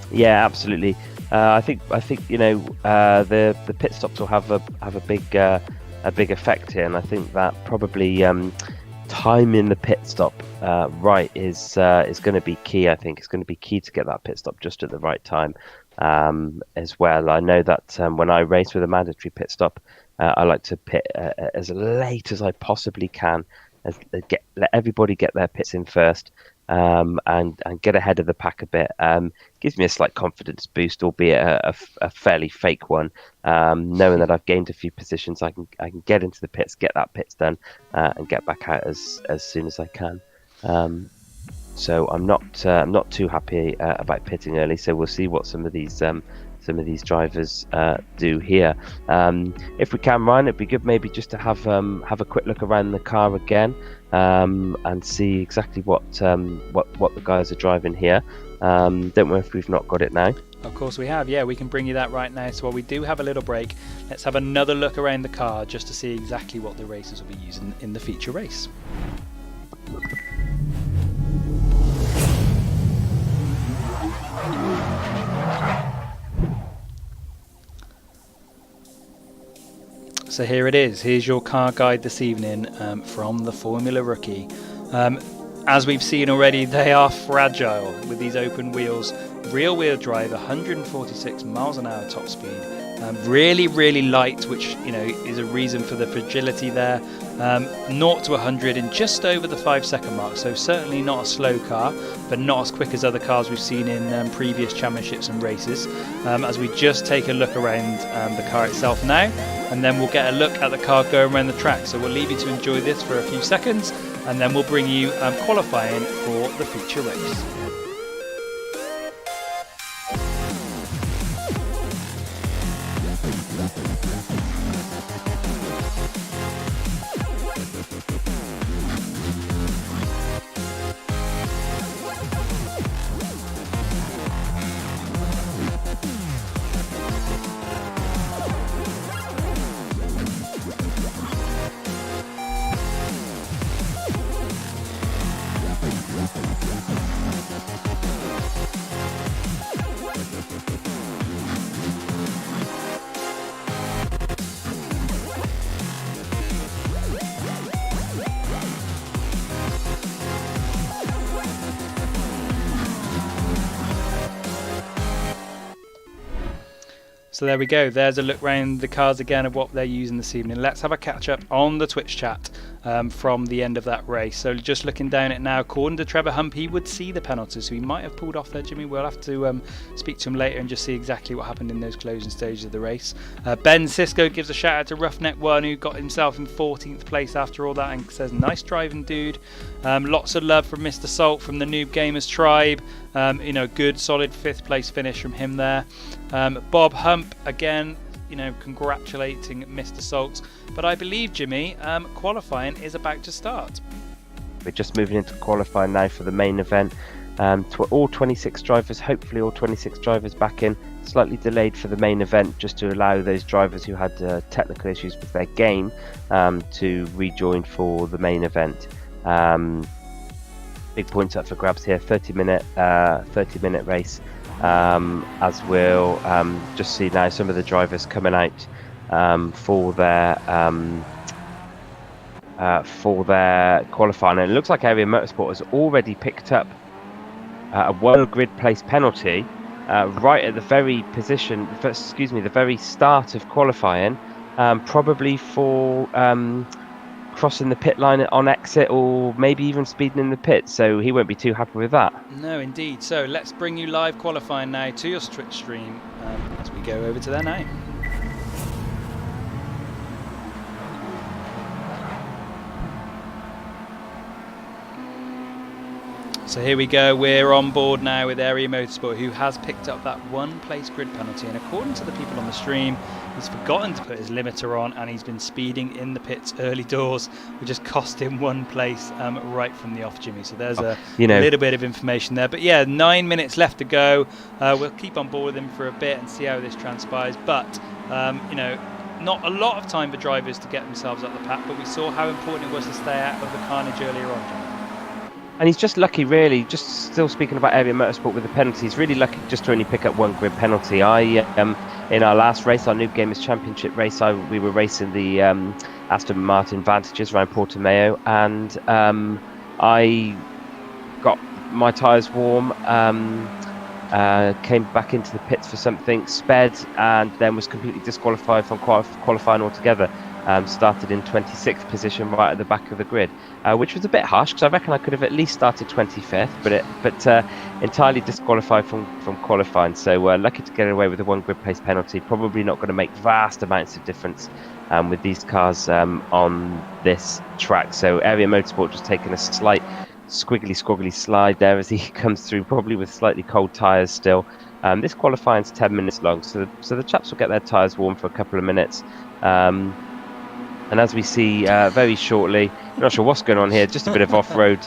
Yeah, absolutely. I think the pit stops will have a big effect here, and I think that probably timing the pit stop right is going to be key. I think it's going to be key to get that pit stop just at the right time as well. I know that when I race with a mandatory pit stop, I like to pit as late as I possibly can, let everybody get their pits in first. And get ahead of the pack a bit. Gives me a slight confidence boost, albeit a fairly fake one. Knowing that I've gained a few positions, I can get into the pits, get that pits done, and get back out as soon as I can. So I'm not too happy about pitting early. So we'll see what some of these drivers do here. If we can, Ryan, it'd be good maybe just to have a quick look around the car again and see exactly what the guys are driving here. Don't know if we've not got it now. Of course we have, yeah, we can bring you that right now. So while we do have a little break, let's have another look around the car just to see exactly what the racers will be using in the feature race. So here it is. Here's your car guide this evening from the Formula Rookie. As we've seen already, they are fragile with these open wheels. Rear wheel drive, 146 miles an hour top speed. Really, really light, which is a reason for the fragility there. 0 to 100 in just over the 5-second mark. So certainly not a slow car, but not as quick as other cars we've seen in previous championships and races. As we just take a look around the car itself now, and then we'll get a look at the car going around the track. So we'll leave you to enjoy this for a few seconds, and then we'll bring you qualifying for the feature race. So there we go. There's a look round the cars again of what they're using this evening. Let's have a catch up on the Twitch chat from the end of that race. So just looking down it now, according to Trevor Hump, he would see the penalty, so he might have pulled off there, Jimmy. We'll have to speak to him later and just see exactly what happened in those closing stages of the race. Ben Cisco gives a shout out to Roughneck One, who got himself in 14th place after all that, and says, nice driving, dude. Lots of love from Mr. Salt from the Noob Gamers tribe. Good solid 5th place finish from him there. Bob Hump again, congratulating Mr. Salt. But I believe, Jimmy, qualifying is about to start. We're just moving into qualifying now for the main event. All 26 drivers, hopefully all 26 drivers back in. slightly delayed for the main event, just to allow those drivers who had technical issues with their game to rejoin for the main event. Big points up for grabs here. 30-minute race. As we'll just see now some of the drivers coming out for their qualifying. And it looks like Area Motorsport has already picked up a 1 grid place penalty right at the very the very start of qualifying, probably for crossing the pit line on exit, or maybe even speeding in the pit, so he won't be too happy with that. No, indeed. So let's bring you live qualifying now to your Twitch stream as we go over to there now. So here we go, we're on board now with Area Motorsport, who has picked up that 1 place grid penalty, and according to the people on the stream, he's forgotten to put his limiter on and he's been speeding in the pits early doors, which just cost him 1 place right from the off, Jimmy. So there's a little bit of information there. But yeah, 9 minutes left to go. We'll keep on board with him for a bit and see how this transpires. But, not a lot of time for drivers to get themselves up the pack, but we saw how important it was to stay out of the carnage earlier on, Jimmy. And he's just lucky, really, just still speaking about Area Motorsport with the penalties, really lucky just to only pick up 1 grid penalty. In our last race, our Noob Gamers Championship race, we were racing the Aston Martin Vantages around Portimao, and I got my tyres warm, came back into the pits for something, sped, and then was completely disqualified from qualifying altogether. Started in 26th position right at the back of the grid, which was a bit harsh because I reckon I could have at least started 25th, but entirely disqualified from qualifying. So lucky to get away with a 1 grid place penalty. Probably not going to make vast amounts of difference with these cars on this track. So Area Motorsport just taking a slight squiggly slide there as he comes through, probably with slightly cold tyres still. This qualifying's 10 minutes long, so the chaps will get their tyres warm for a couple of minutes. And as we see very shortly, I'm not sure what's going on here, just a bit of off-road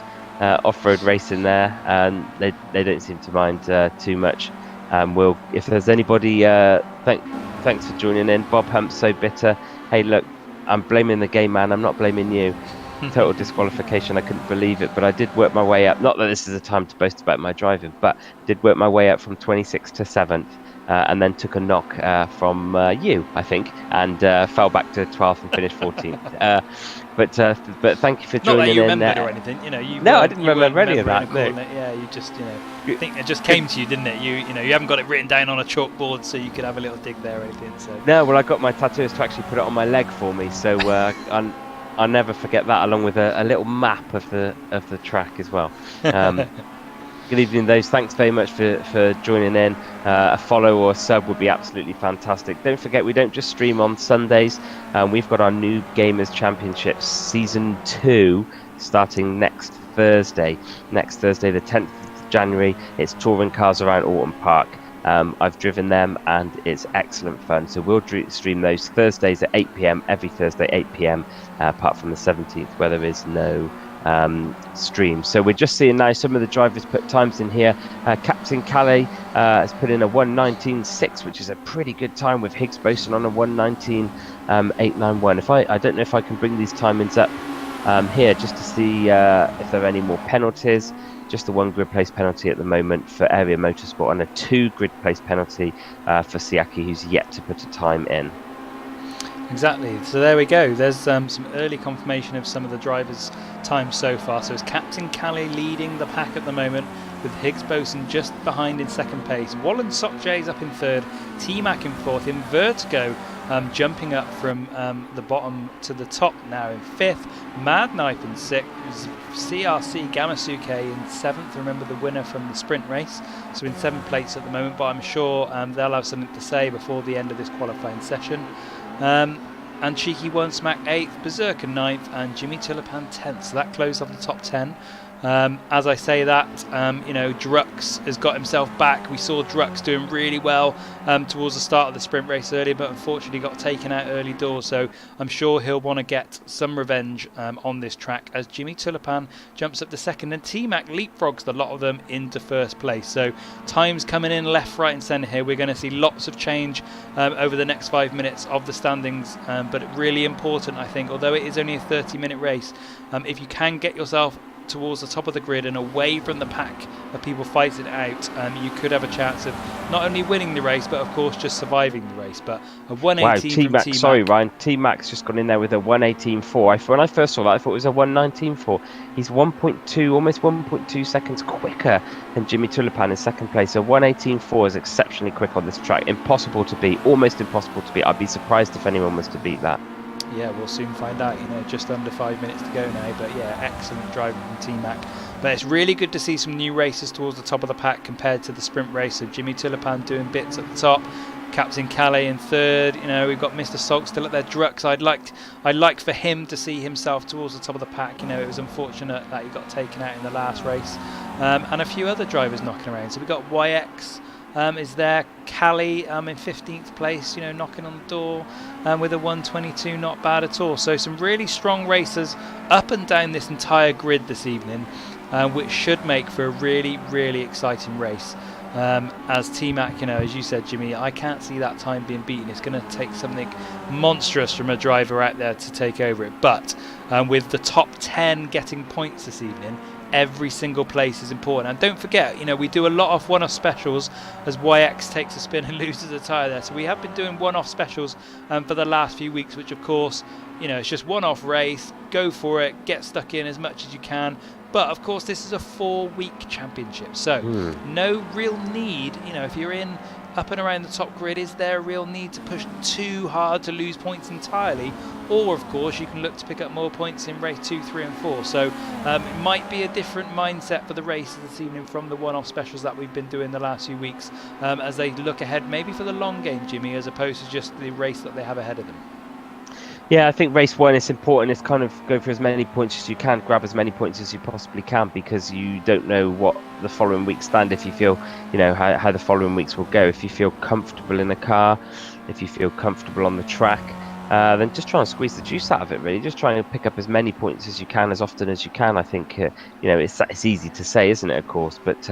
racing there, and they don't seem to mind too much. If there's anybody, thanks for joining in. Bob Hump's so bitter. Hey, look, I'm blaming the game, man. I'm not blaming you. Total disqualification. I couldn't believe it, but I did work my way up. Not that this is a time to boast about my driving, but did work my way up from 26th to 7th. And then took a knock from you, I think, and fell back to 12th and finished 14th. But thank you for joining in. Not that you remembered or anything, you. No, I didn't remember any of that. No. Yeah, you just, I think it just came to you, didn't it? You haven't got it written down on a chalkboard, so you could have a little dig there or anything. So. No, well, I got my tattooist to actually put it on my leg for me, so I'll never forget that, along with a little map of the track as well. Good evening, those. Thanks very much for joining in. A follow or a sub would be absolutely fantastic. Don't forget, we don't just stream on Sundays. We've got our Noob Gamers Championships Season 2 starting next Thursday. Next Thursday, the 10th of January. It's touring cars around Autumn Park. I've driven them and it's excellent fun. So we'll stream those Thursdays at 8 PM, every Thursday 8 PM, apart from the 17th where there is no stream. So we're just seeing now some of the drivers put times in here. Captain Calais has put in a 1:19.6, which is a pretty good time, with Higgs Boson on a 1:19.891. I don't know if I can bring these timings up here just to see if there are any more penalties. Just the 1 grid place penalty at the moment for Area Motorsport, and a 2 grid place penalty for Siaki, who's yet to put a time in. Exactly. So there we go. There's some early confirmation of some of the drivers' times so far. So it's Captain Calais leading the pack at the moment, with Higgs Boson just behind in second place. Wallen Sokjay's up in third. T-Mac in fourth. In Vertigo jumping up from the bottom to the top now in fifth. Mad Knife in sixth. CRC Gamasuke in seventh. Remember, the winner from the sprint race. So in seventh place at the moment, but I'm sure they'll have something to say before the end of this qualifying session. And Cheeky One Smack 8th, Berserker 9th, and Jimmy Tulipan 10th. So that closed off the top 10. As I say that, Drux has got himself back. We saw Drux doing really well towards the start of the sprint race earlier, but unfortunately got taken out early doors. So I'm sure he'll want to get some revenge on this track as Jimmy Tulipan jumps up to second and T-Mac leapfrogs a lot of them into first place. So times coming in left, right and centre here. We're going to see lots of change over the next 5 minutes of the standings, but really important, I think, although it is only a 30-minute race, if you can get yourself towards the top of the grid and away from the pack of people fighting it out, you could have a chance of not only winning the race but of course just surviving the race. But a 118 wow, from T-Mac, sorry Ryan, T-Mac's just gone in there with a 118.4. When I first saw that I thought it was a 119.4. He's 1.2, almost 1.2 seconds quicker than Jimmy Tulipan in second place. So 118.4 is exceptionally quick on this track. Impossible to beat, almost impossible to beat. I'd be surprised if anyone was to beat that. Yeah, we'll soon find out, just under 5 minutes to go now. But yeah, excellent driving from T-Mac. But it's really good to see some new racers towards the top of the pack compared to the sprint race. So Jimmy Tulipan doing bits at the top, Captain Calais in third. We've got Mr. Salk still at their Drux. I'd like for him to see himself towards the top of the pack. It was unfortunate that he got taken out in the last race. And a few other drivers knocking around. So we've got YX. Is there Callie in 15th place, knocking on the door with a 122, not bad at all. So some really strong racers up and down this entire grid this evening, which should make for a really, really exciting race. As T-Mac, as you said, Jimmy, I can't see that time being beaten. It's going to take something monstrous from a driver out there to take over it. But with the top 10 getting points this evening, every single place is important. And don't forget, we do a lot of one-off specials as YX takes a spin and loses a tyre there. So we have been doing one-off specials for the last few weeks, which of course, it's just one-off race. Go for it, get stuck in as much as you can. But of course, this is a 4-week championship, so no real need, if you're in up and around the top grid, is there a real need to push too hard to lose points entirely? Or of course you can look to pick up more points in race 2, 3 and 4. So it might be a different mindset for the races this evening from the one-off specials that we've been doing the last few weeks, as they look ahead maybe for the long game, Jimmy, as opposed to just the race that they have ahead of them. Yeah, I think race 1 is important. It's kind of go for as many points as you can, grab as many points as you possibly can, because you don't know what the following weeks stand. If you feel, how the following weeks will go. If you feel comfortable in the car, if you feel comfortable on the track, then just try and squeeze the juice out of it, really. Just try and pick up as many points as you can, as often as you can. I think, it's easy to say, isn't it, of course, but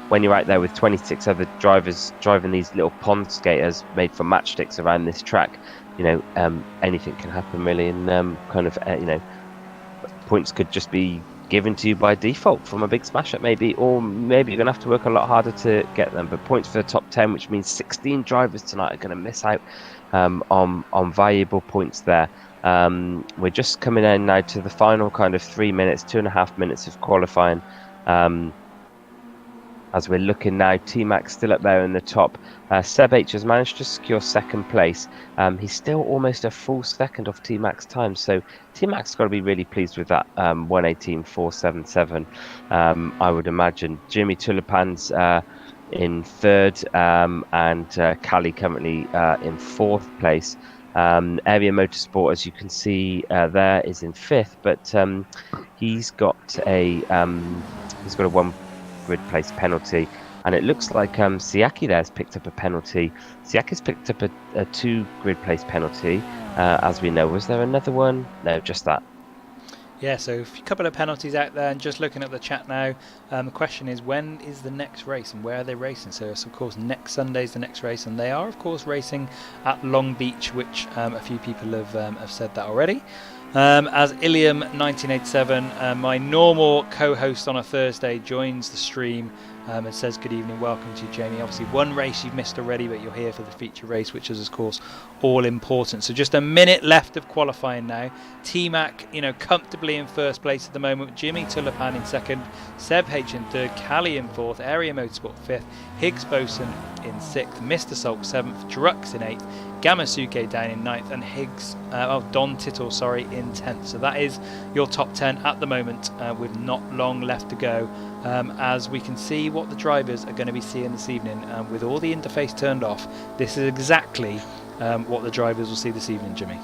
when you're out there with 26 other drivers driving these little pond skaters made from matchsticks around this track, anything can happen, really, and points could just be given to you by default from a big smash up, maybe, or maybe you're going to have to work a lot harder to get them. But points for the top 10, which means 16 drivers tonight are going to miss out on valuable points there. We're just coming in now to the final kind of 3 minutes, 2.5 minutes of qualifying. As we're looking now, T-Mac still up there in the top. Seb H has managed to secure second place. He's still almost a full second off T-Mac's time, so T-Mac's got to be really pleased with that 118.477. I would imagine. Jimmy Tulipan's in third, and Callie currently in fourth place. Area Motorsport, as you can see there, is in fifth, but he's got a 1 grid place penalty, and it looks like Siaki there has picked up a penalty. Siaki's picked up a 2 grid place penalty, as we know. Was there another one? No, just that. Yeah, so a couple of penalties out there, and just looking at the chat now, the question is, when is the next race and where are they racing? So it's of course next Sunday's the next race, and they are of course racing at Long Beach, which a few people have said that already. As Ilium 1987, my normal co-host on a Thursday, joins the stream and says good evening, welcome to you, Jamie. Obviously one race you've missed already, but you're here for the feature race, which is of course all important. So just a minute left of qualifying now. T-Mac, comfortably in first place at the moment. Jimmy Tulipan in second, Seb H in third, Callie in fourth, Area Motorsport fifth, Higgs Boson in sixth, Mr. Salk seventh, Drux in eighth, Gamasuke down in ninth, and Don Tittle, in 10th. So that is your top 10 at the moment, with not long left to go, as we can see what the drivers are going to be seeing this evening. With all the interface turned off, this is exactly what the drivers will see this evening, Jimmy.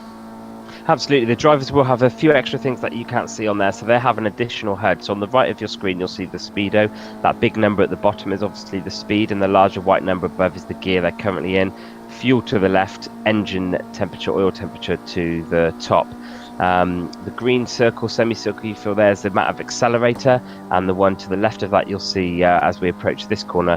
Absolutely. The drivers will have a few extra things that you can't see on there. So they have an additional HUD. So on the right of your screen, you'll see the speedo. That big number at the bottom is obviously the speed, and the larger white number above is the gear they're currently in. Fuel to the left, engine temperature, oil temperature to the top. The green circle, semicircle you feel there is the amount of accelerator, and the one to the left of that you'll see as we approach this corner,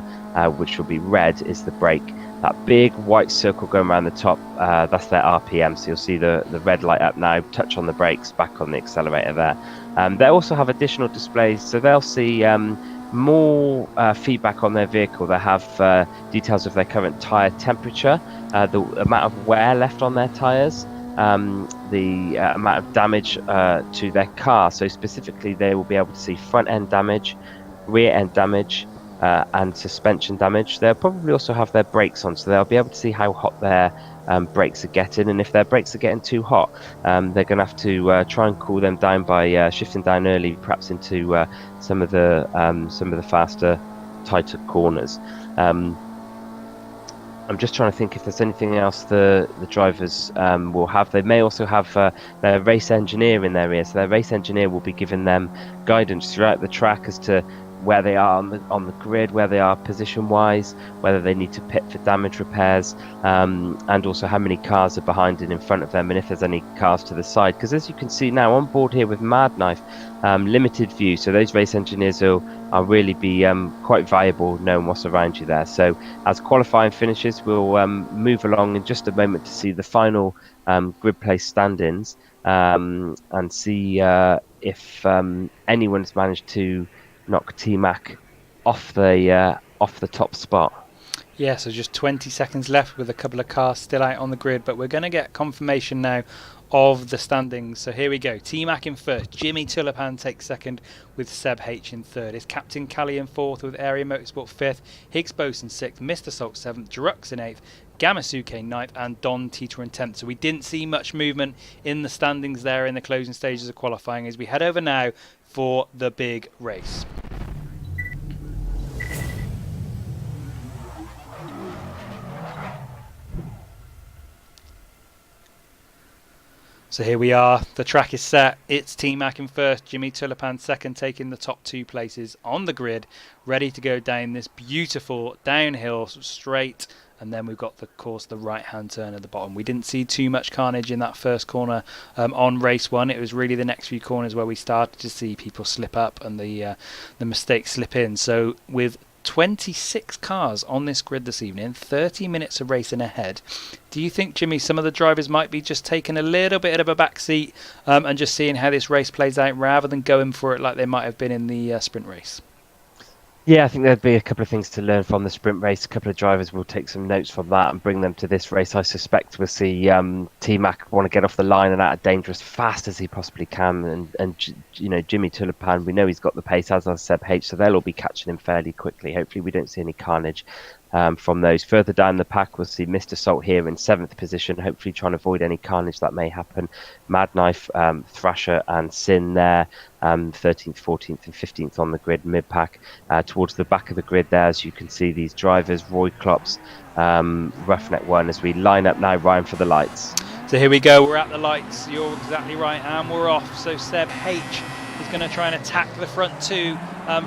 which will be red, is the brake. That big white circle going around the top, that's their RPM, so you'll see the red light up now, touch on the brakes, back on the accelerator there. They also have additional displays, so they'll see more feedback on their vehicle. They have details of their current tyre temperature, the amount of wear left on their tyres, the amount of damage to their car. So specifically they will be able to see front end damage, rear end damage, and suspension damage. They'll probably also have their brakes on, so they'll be able to see how hot their brakes are getting, and if their brakes are getting too hot, they're going to have to try and cool them down by shifting down early, perhaps into some of the faster, tighter corners. I'm just trying to think if there's anything else the drivers will have. They may also have their race engineer in their ear, so their race engineer will be giving them guidance throughout the track as to where they are on the grid, where they are position-wise, whether they need to pit for damage repairs, and also how many cars are behind and in front of them, and if there's any cars to the side. Because as you can see now on board here with Mad Knife, limited view, so those race engineers will really be quite valuable knowing what's around you there. So as qualifying finishes, we'll move along in just a moment to see the final grid place stand-ins, and see if anyone's managed to knock T-Mac off the top spot. Yeah, so just 20 seconds left with a couple of cars still out on the grid, but we're going to get confirmation now of the standings. So here we go. T-Mac in first, Jimmy Tulipan takes second with Seb H in third. It's Captain Callie in fourth with Area Motorsport fifth, Higgs Boson sixth, Mr. Salt seventh, Drux in eighth, Gamasuke ninth, and Don Teeter in 10th. So we didn't see much movement in the standings there in the closing stages of qualifying as we head over now for the big race. So here we are, the track is set, it's T-Mac in first, Jimmy Tulipan second, taking the top two places on the grid, ready to go down this beautiful downhill straight, and then we've got, of course, the right-hand turn at the bottom. We didn't see too much carnage in that first corner on race one. It was really the next few corners where we started to see people slip up and the mistakes slip in. So with 26 cars on this grid this evening, 30 minutes of racing ahead. Do you think, Jimmy, some of the drivers might be just taking a little bit of a back seat and just seeing how this race plays out rather than going for it like they might have been in the sprint race? Yeah, I think there'd be a couple of things to learn from the sprint race. A couple of drivers will take some notes from that and bring them to this race. I suspect we'll see T-Mac want to get off the line and out of danger as fast as he possibly can. And you know, Jimmy Tulipan, we know he's got the pace, as does Seb H, so they'll all be catching him fairly quickly. Hopefully we don't see any carnage from those. Further down the pack, we'll see Mr. Salt here in 7th position, hopefully trying to avoid any carnage that may happen. Mad Knife, Thrasher and Sin there, 13th, 14th and 15th on the grid mid-pack. Towards the back of the grid there, as you can see, these drivers, Roy Klops, Roughneck 1, as we line up now, Ryan, for the lights. So here we go, we're at the lights, you're exactly right, and we're off. So Seb H is going to try and attack the front two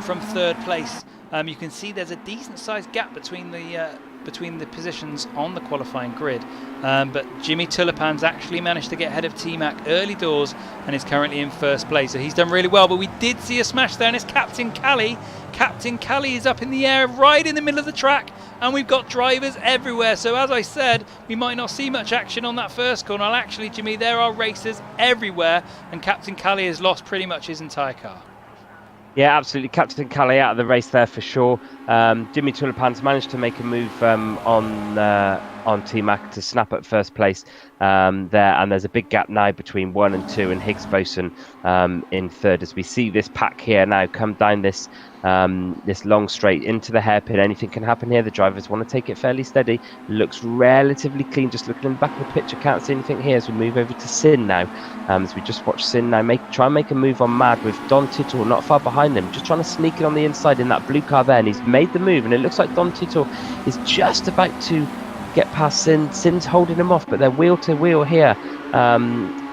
from third place. You can see there's a decent sized gap between the positions on the qualifying grid, but Jimmy Tulipan's actually managed to get ahead of T-Mac early doors and is currently in first place, so he's done really well. But we did see a smash there, and it's Captain Callie. Captain Callie is up in the air right in the middle of the track, and we've got drivers everywhere. So as I said, we might not see much action on that first corner. Well, actually, Jimmy, there are racers everywhere, and Captain Callie has lost pretty much his entire car. Yeah, absolutely. Captain Callie out of the race there for sure. Jimmy Tulipan's managed to make a move on T-Mac to snap at first place there, and there's a big gap now between 1 and 2, and Higgs Boson in third, as we see this pack here now come down this long straight into the hairpin. Anything can happen here. The drivers want to take it fairly steady. Looks relatively clean. Just looking in the back of the picture, can't see anything here as we move over to Sin now. As we just watch Sin now try and make a move on Mad with Don Tittle not far behind him, just trying to sneak it on the inside in that blue car there, and he's made the move, and it looks like Don Tittle is just about to get past Sin. Sin's holding him off, but they're wheel to wheel here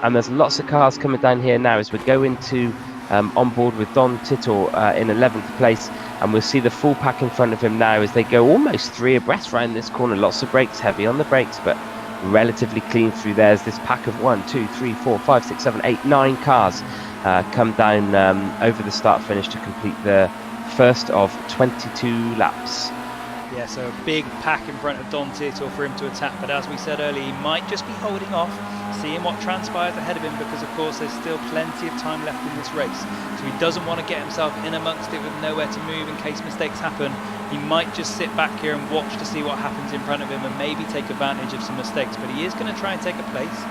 and there's lots of cars coming down here now as we go into on board with Don Tittle in 11th place, and we'll see the full pack in front of him now as they go almost 3 abreast round this corner. Lots of brakes, heavy on the brakes, but relatively clean through there as this pack of 1, 2, 3, 4, 5, 6, 7, 8, 9 cars come down over the start finish to complete the first of 22 laps. Yeah, so a big pack in front of Don Tittle for him to attack, but as we said earlier, he might just be holding off, seeing what transpires ahead of him, because of course there's still plenty of time left in this race. So he doesn't want to get himself in amongst it with nowhere to move in case mistakes happen. He might just sit back here and watch to see what happens in front of him and maybe take advantage of some mistakes, but he is going to try and take a place.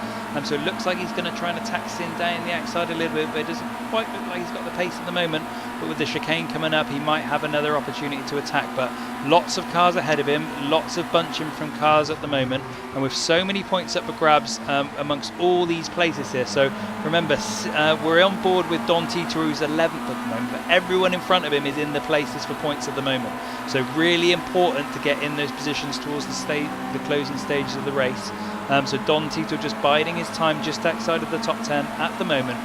So it looks like he's going to try and attack Sin down the outside a little bit, but it doesn't quite look like he's got the pace at the moment. But with the chicane coming up, he might have another opportunity to attack. But lots of cars ahead of him, lots of bunching from cars at the moment, and with so many points up for grabs amongst all these places here. So remember, we're on board with Don Tittle, who's 11th at the moment, but everyone in front of him is in the places for points at the moment. So really important to get in those positions towards the closing stages of the race. So Don Tittle just biding his time just outside of the top 10 at the moment,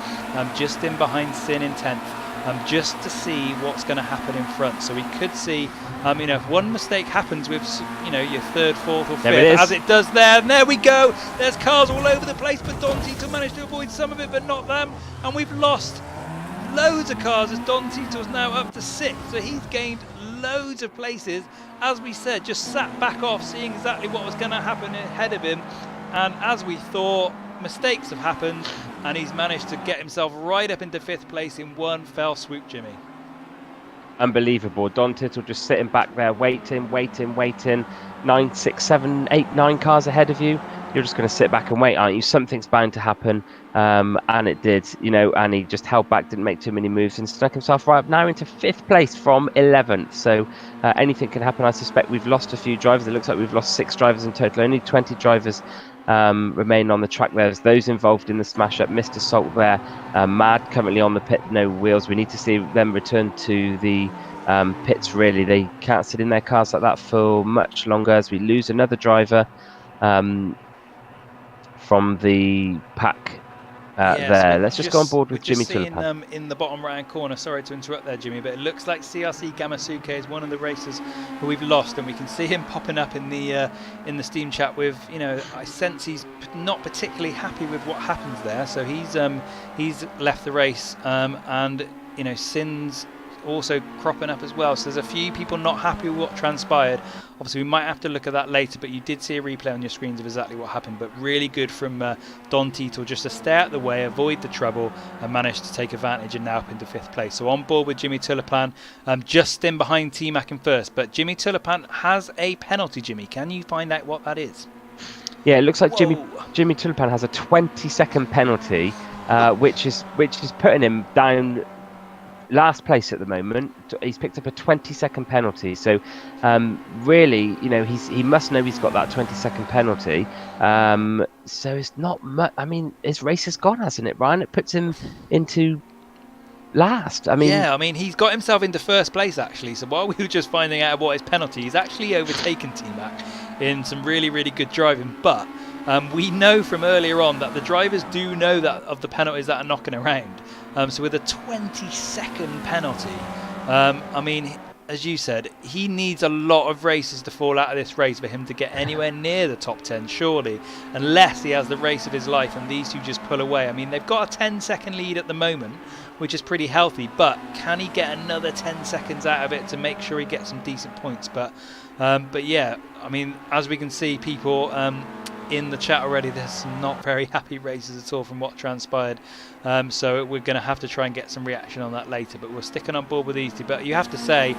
just in behind Sin in 10th, just to see what's going to happen in front. So we could see, if one mistake happens with, your third, fourth or fifth, as it does there, and there we go, there's cars all over the place, but Don Tittle managed to avoid some of it, but not them, and we've lost loads of cars as Don Tittle's now up to 6th, so he's gained loads of places. As we said, just sat back off, seeing exactly what was going to happen ahead of him, and as we thought, mistakes have happened, and he's managed to get himself right up into 5th place in one fell swoop, Jimmy. Unbelievable. Don Tittle just sitting back there, waiting. 9, 6, 7, 8, 9 cars ahead of you. You're just going to sit back and wait, aren't you? Something's bound to happen, and it did, and he just held back, didn't make too many moves, and stuck himself right up now into 5th place from 11th. So anything can happen. I suspect we've lost a few drivers. It looks like we've lost 6 drivers in total. Only 20 drivers remain on the track. There's those involved in the smash up. Mr. Salt there, Mad currently on the pit, no wheels. We need to see them return to the pits. Really, they can't sit in their cars like that for much longer as we lose another driver from the pack there. So let's just go on board with Jimmy Tulipan. In the bottom right hand corner, sorry to interrupt there, Jimmy, but it looks like CRC Gamasuke is one of the racers who we've lost, and we can see him popping up in the Steam chat with, I sense he's not particularly happy with what happens there, so he's left the race, and Sin's also cropping up as well, so there's a few people not happy with what transpired. Obviously we might have to look at that later, but you did see a replay on your screens of exactly what happened. But really good from Don Tittle just to stay out of the way, avoid the trouble, and manage to take advantage, and now up into 5th place. So on board with Jimmy Tulipan, just in behind T-Mac in first, but Jimmy Tulipan has a penalty. Jimmy, can you find out what that is? Yeah, it looks like Jimmy Tulipan has a 20-second penalty, which is putting him down last place at the moment. He's picked up a 20-second penalty, so really, he must know he's got that 20-second penalty. So it's not much. I mean, his race has gone, hasn't it, Ryan? It puts him into last. He's got himself into 1st place actually. So while we were just finding out what his penalty, he's actually overtaken T-Mac in some really, really good driving. But we know from earlier on that the drivers do know that of the penalties that are knocking around. So with a 20-second penalty, as you said, he needs a lot of races to fall out of this race for him to get anywhere near the top 10, surely, unless he has the race of his life and these two just pull away. They've got a 10-second lead at the moment, which is pretty healthy, but can he get another 10 seconds out of it to make sure he gets some decent points? But yeah, as we can see, people in the chat already, there's some not very happy races at all from what transpired, so we're going to have to try and get some reaction on that later, but we're sticking on board with these two. But you have to say,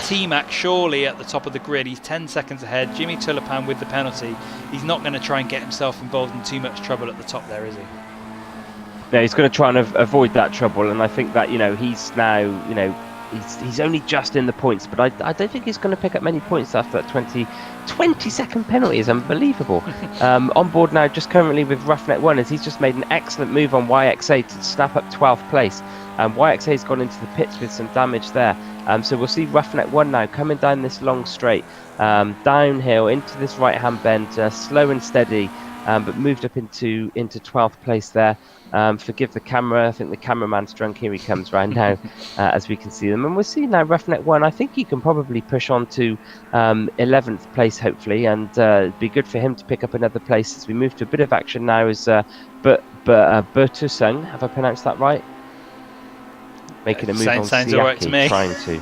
T-Mac surely at the top of the grid, he's 10 seconds ahead. Jimmy Tulipan with the penalty, he's not going to try and get himself involved in too much trouble at the top there, is he? No, he's going to try and avoid that trouble, and I think that he's now he's only just in the points, but I don't think he's going to pick up many points after that 20-second penalty. Is unbelievable. On board now, just currently with Roughneck 1, as he's just made an excellent move on YXA to snap up 12th place. YXA's gone into the pits with some damage there. So we'll see Roughneck 1 now coming down this long straight, downhill into this right-hand bend, slow and steady. but moved up into 12th place there. Forgive the camera, I think the cameraman's drunk. Here he comes right now, as we can see them. And we'll see now Roughneck 1. I think he can probably push on to 11th place, hopefully, and it'd be good for him to pick up another place as we move to a bit of action now. As Bertusung, have I pronounced that right? Making a move on sounds Siaki, all right to me. trying to.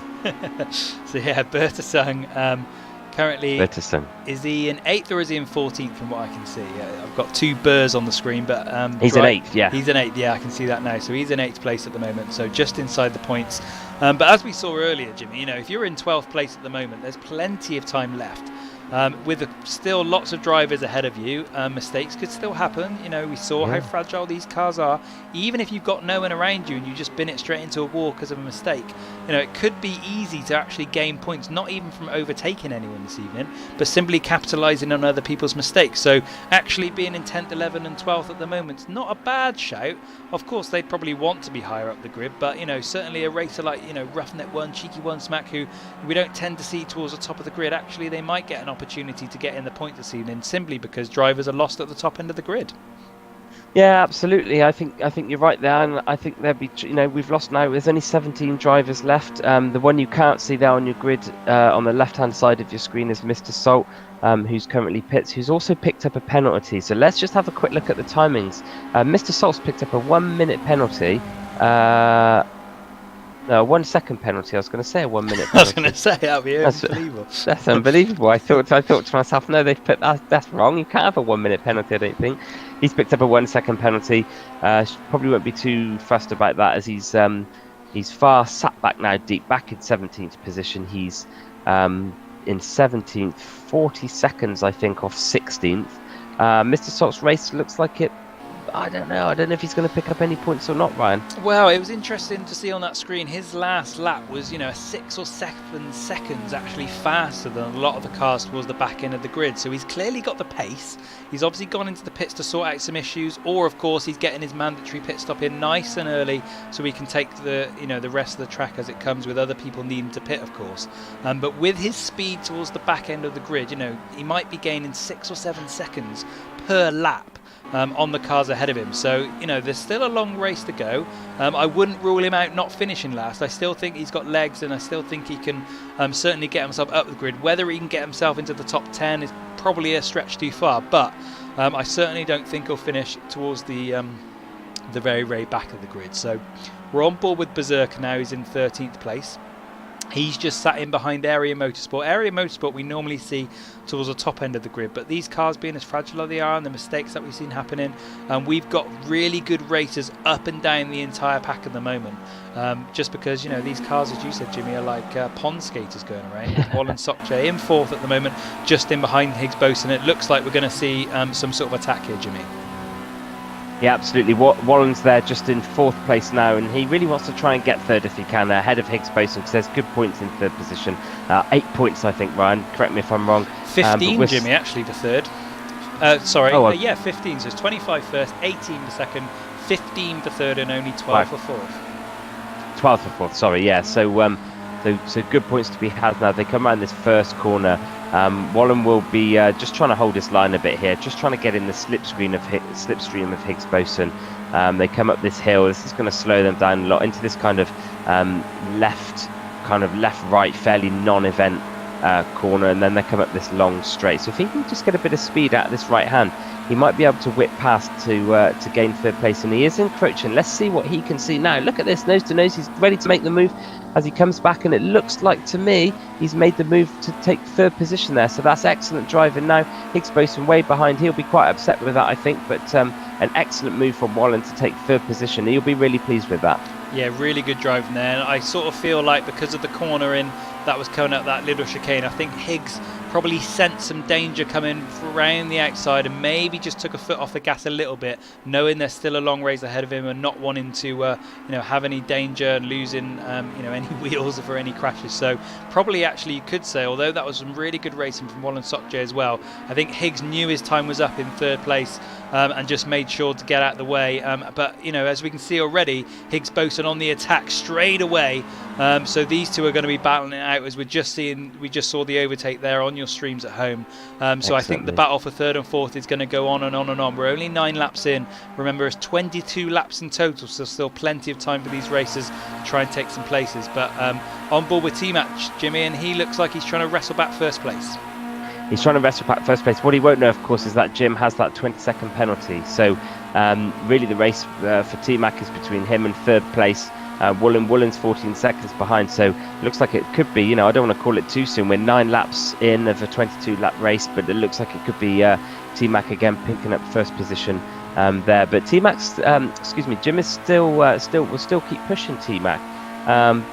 So yeah, Bertusung. Currently, is he in 8th or is he in 14th from what I can see? I've got 2 Burrs on the screen, but he's in 8th, yeah. He's in 8th, yeah, I can see that now. So he's in 8th place at the moment, so just inside the points. But as we saw earlier, Jimmy, if you're in 12th place at the moment, there's plenty of time left. With still lots of drivers ahead of you, mistakes could still happen. We saw how fragile these cars are. Even if you've got no one around you and you just bin it straight into a wall because of a mistake, it could be easy to actually gain points, not even from overtaking anyone this evening, but simply capitalising on other people's mistakes. So actually being in 10th, 11th and 12th at the moment is not a bad shout. Of course, they'd probably want to be higher up the grid, but certainly a racer like Roughneck 1, Cheeky 1, Smack, who we don't tend to see towards the top of the grid, actually they might get an opportunity to get in the point this evening simply because drivers are lost at the top end of the grid. Yeah, absolutely. I think you're right there, and I think there'll be. We've lost now. There's only 17 drivers left. The one you can't see there on your grid, on the left-hand side of your screen, is Mr. Salt, who's currently pits, who's also picked up a penalty. So let's just have a quick look at the timings. Mr. Salt's picked up a 1-minute penalty. No, 1 second penalty. I was going to say a 1 minute penalty. I was going to say that'd be unbelievable. That's unbelievable. I thought to myself, no, they've put that's wrong. You can't have a 1 minute penalty. I don't think. He's picked up a 1 second penalty. Probably won't be too fussed about that as he's far sat back now, deep back in 17th position. He's in 17th, 40 seconds I think off 16th. Mr. Salt's race looks like it. I don't know if he's going to pick up any points or not, Ryan. Well, it was interesting to see on that screen. His last lap was, 6 or 7 seconds actually faster than a lot of the cars towards the back end of the grid. So he's clearly got the pace. He's obviously gone into the pits to sort out some issues, or of course he's getting his mandatory pit stop in nice and early, so he can take the rest of the track as it comes, with other people needing to pit, of course. But with his speed towards the back end of the grid, he might be gaining 6 or 7 seconds per lap. On the cars ahead of him. So, there's still a long race to go. I wouldn't rule him out not finishing last. I still think he's got legs, and I still think he can certainly get himself up the grid. Whether he can get himself into the top 10 is probably a stretch too far, but I certainly don't think he'll finish towards the very, very back of the grid. So we're on board with Berserker now. He's in 13th place. He's just sat in behind Area Motorsport. Area Motorsport we normally see towards the top end of the grid, but these cars being as fragile as they are and the mistakes that we've seen happening, we've got really good racers up and down the entire pack at the moment. Just because, these cars, as you said, Jimmy, are like pond skaters going around. Wallen Sokje in 4th at the moment, just in behind Higgs Boson. It looks like we're going to see some sort of attack here, Jimmy. Yeah, absolutely. Wallen's there just in 4th place now, and he really wants to try and get 3rd if he can, ahead of Higgs Boson, because there's good points in 3rd position. 8 points, I think, Ryan. Correct me if I'm wrong. 15, Jimmy, actually, for 3rd. 15. So it's 25 first, 18 for 2nd, 15 for 3rd, and only 12 for 4th. 12 for 4th, sorry, yeah. So good points to be had now. They come around this first corner. Wallen will be just trying to hold his line a bit here, just trying to get in the slipstream of Higgs Boson. They come up this hill. This is going to slow them down a lot into this kind of left-right, fairly non-event corner, and then they come up this long straight. So if he can just get a bit of speed out of this right hand, he might be able to whip past to gain 3rd place, and he is encroaching. Let's see what he can see now. Look at this, nose to nose. He's ready to make the move as he comes back, and it looks like to me he's made the move to take 3rd position there. So that's excellent driving now. Higgs Boson way behind. He'll be quite upset with that, I think, but an excellent move from Wallen to take 3rd position. He'll be really pleased with that. Yeah, really good driving there. And I sort of feel like because of the corner in that was coming up that little chicane, I think Higgs probably sensed some danger coming around the outside and maybe just took a foot off the gas a little bit, knowing there's still a long race ahead of him and not wanting to have any danger and losing any wheels for any crashes. So probably actually you could say, although that was some really good racing from Wallen Sokje as well, I think Higgs knew his time was up in 3rd place and just made sure to get out of the way. But as we can see already, Higgs Boson and on the attack straight away. So these two are going to be battling it out, as we just saw the overtake there on your streams at home. So I think the battle for third and fourth is going to go on and on and on. We're only 9 laps in. Remember, it's 22 laps in total, so still plenty of time for these racers to try and take some places. But on board with T-Mac, Jimmy, and he looks like he's trying to wrestle back first place. He's trying to wrestle back first place. What he won't know, of course, is that Jim has that 20-second penalty. So really the race for T-Mac is between him and third place. Woolen's 14 seconds behind, so it looks like it could be, I don't want to call it too soon. We're 9 laps in of a 22-lap race, but it looks like it could be T-Mac again picking up first position there. But T-Mac's, Jim is will still keep pushing T-Mac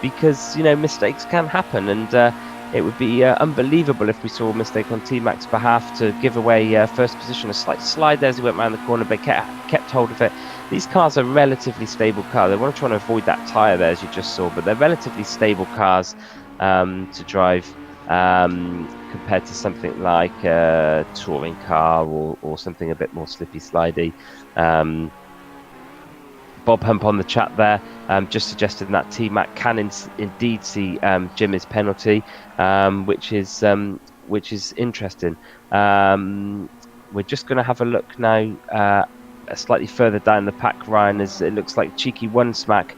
because, mistakes can happen, and it would be unbelievable if we saw a mistake on T-Mac's behalf to give away first position. A slight slide there as he went round the corner, but kept hold of it. These cars are relatively stable cars. They want to try and avoid that tyre there, as you just saw, but they're relatively stable cars to drive compared to something like a touring car or something a bit more slippy slidey. Bob Hump on the chat there just suggested that T-Mac can indeed see Jimmy's penalty, which is interesting. We're just going to have a look now slightly further down the pack, Ryan, as it looks like Cheeky One Smack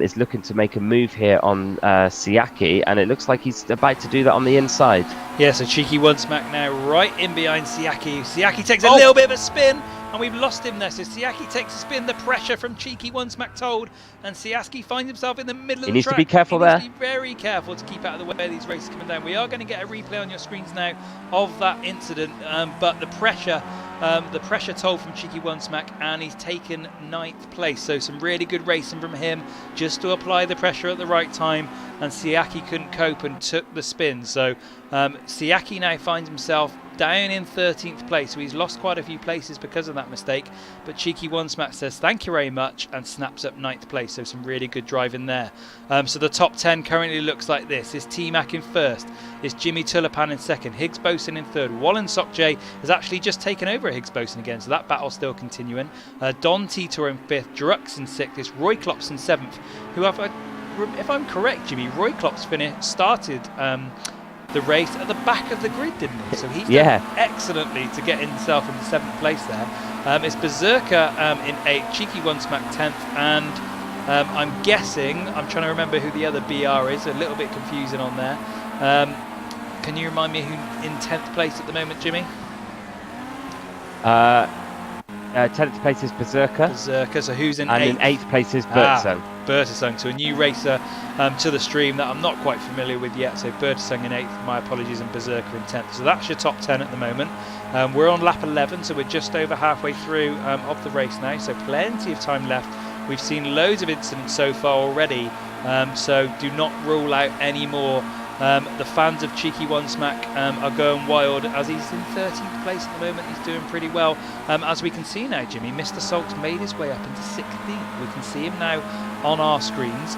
is looking to make a move here on Siaki, and it looks like he's about to do that on the inside. Yeah, so Cheeky One Smack now right in behind Siaki. Siaki takes a little bit of a spin, and we've lost him there. So Siaki takes a spin, the pressure from Cheeky One Smack told, and Siaki finds himself in the middle of the track. He needs to be careful there. He needs to be very careful to keep out of the way of these races coming down. We are going to get a replay on your screens now of that incident, but the pressure told from Cheeky One Smack, and he's taken 9th place. So some really good racing from him just to apply the pressure at the right time, and Siaki couldn't cope and took the spin. So Siaki now finds himself down in 13th place, so he's lost quite a few places because of that mistake, but Cheeky One Smack says thank you very much and snaps up 9th place. So some really good driving there. So the top 10 currently looks like this. Is T-Mac in first, is Jimmy Tulipan in second, Higgs Boson in third. Wallen Sokjay has actually just taken over Higgs Boson again, so that battle's still continuing. Don Titor in fifth, Drux in sixth, it's Roy Klops in seventh, who if I'm correct, Jimmy, Roy Klops started the race at the back of the grid, didn't he? So he's done excellently to get himself into 7th place there. It's Berserker in 8th, Cheeky One Smack 10th, and I'm guessing, I'm trying to remember who the other BR is, a little bit confusing on there. Can you remind me who in 10th place at the moment, Jimmy? 10th place is Berserker. So who's in 8th? And in 8th place is Bertsung. Bertsung, so a new racer to the stream that I'm not quite familiar with yet. So Bertsung in 8th, my apologies, and Berserker in 10th. So that's your top 10 at the moment. We're on lap 11, so we're just over halfway through of the race now. So plenty of time left. We've seen loads of incidents so far already, so do not rule out any more. The fans of Cheeky One Smack are going wild as he's in 13th place at the moment. He's doing pretty well. As we can see now, Jimmy, Mr. Salt's made his way up into 16th. We can see him now on our screens.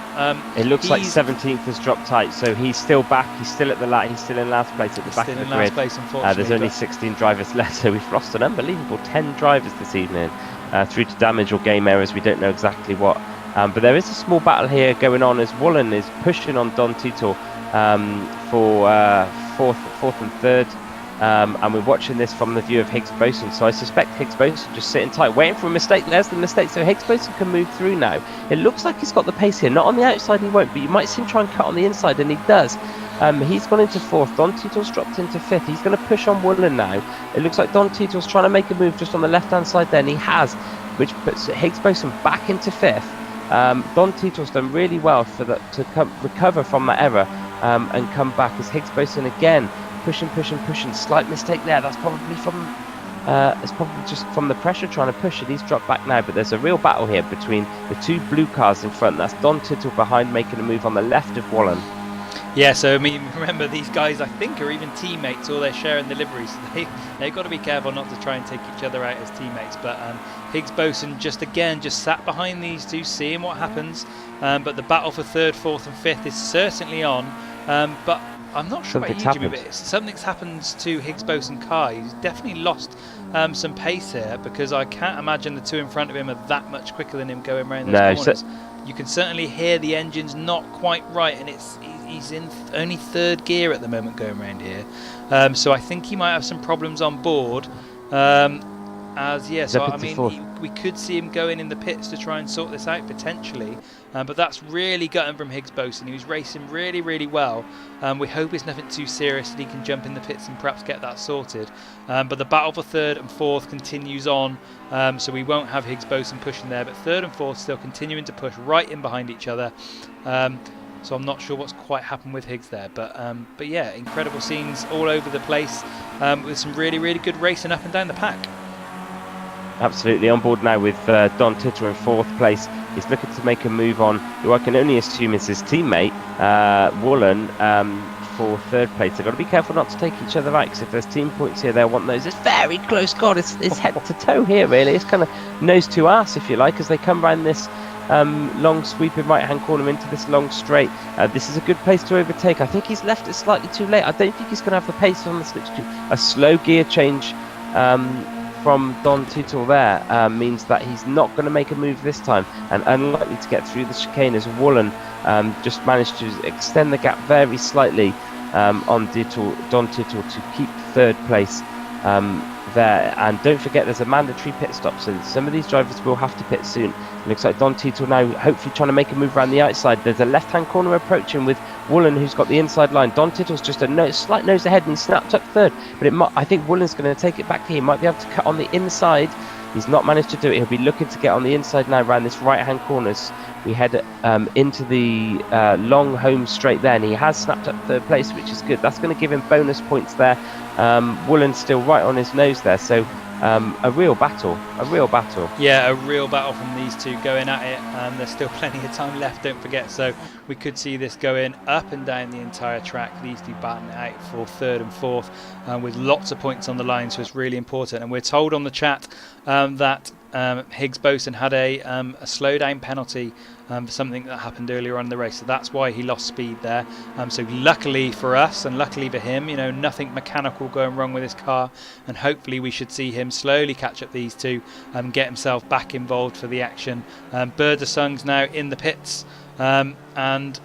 It looks like 17th has dropped tight, so he's still back. He's still at the he's still in last place at the back of the grid. Place, unfortunately, there's only 16 drivers left, so we've lost an unbelievable 10 drivers this evening through to damage or game errors. We don't know exactly what. But there is a small battle here going on as Wallen is pushing on Don Titor for fourth and third, and we're watching this from the view of Higgs Boson. So I suspect Higgs Boson just sitting tight, waiting for a mistake. There's the mistake, so Higgs Boson can move through now. It looks like he's got the pace here. Not on the outside, he won't, but you might see him try and cut on the inside, and he does. He's gone into fourth. Don Titor's dropped into fifth. He's going to push on Wallen now. It looks like Don Titor's trying to make a move just on the left-hand side there, and he has, which puts Higgs Boson back into fifth. Don Titor's done really well to recover from that error and come back as Higgs Boson again pushing. Slight mistake there. That's probably just from the pressure trying to push it. He's dropped back now, but there's a real battle here between the two blue cars in front. That's Don Titor behind making a move on the left of Wallen. Yeah, so I mean, remember these guys I think are even teammates, or they're sharing the liveries, so they've got to be careful not to try and take each other out as teammates. But Higgs Boson just sat behind these two, seeing what happens. But the battle for third, fourth and fifth is certainly on. But I'm not sure about you, Jimmy, but something's happened to Higgs, Boson, Carr. He's definitely lost some pace here, because I can't imagine the two in front of him are that much quicker than him going around those corners. You can certainly hear the engine's not quite right, and he's in only third gear at the moment going around here. So I think he might have some problems on board. So I mean, we could see him going in the pits to try and sort this out potentially, but that's really gutting from Higgs Boson. He was racing really, really well. We hope it's nothing too serious and he can jump in the pits and perhaps get that sorted. But the battle for third and fourth continues on, so we won't have Higgs Boson pushing there, but third and fourth still continuing to push right in behind each other. So I'm not sure what's quite happened with Higgs there, but yeah, incredible scenes all over the place, with some really, really good racing up and down the pack. Absolutely on board now with Don Tittel in fourth place. He's looking to make a move on who I can only assume is his teammate, Woolen, for third place. They've got to be careful not to take each other out, because if there's team points here, they'll want those. It's very close. God, it's head to toe here, really. It's kind of nose to arse, if you like, as they come round this long sweeping right hand corner into this long straight. This is a good place to overtake. I think he's left it slightly too late. I don't think he's going to have the pace on the slipstream. A slow gear change from Don Tittel there means that he's not going to make a move this time, and unlikely to get through the chicane, as Woolen just managed to extend the gap very slightly on Don Tittel to keep third place there. And don't forget, there's a mandatory pit stop, so some of these drivers will have to pit soon. It looks like Don Tittel now hopefully trying to make a move around the outside. There's a left hand corner approaching with Woolen, who's got the inside line. Don Tittel's just a slight nose ahead and he snapped up third, but I think Woolen's going to take it back here. He might be able to cut on the inside. He's not managed to do it. He'll be looking to get on the inside now around this right hand corner. We head into the long home straight there, and he has snapped up third place, which is good. That's going to give him bonus points there. Woolen's still right on his nose there, so a real battle. Yeah, a real battle from these two going at it. There's still plenty of time left, don't forget, so we could see this going up and down the entire track. These two battling it out for third and fourth, with lots of points on the line, so it's really important. And we're told on the chat that Higgs Boson had a slowdown penalty for something that happened earlier on in the race, so that's why he lost speed there. So luckily for us and luckily for him, nothing mechanical going wrong with his car, and hopefully we should see him slowly catch up these two and get himself back involved for the action. Burdesung's now in the pits, and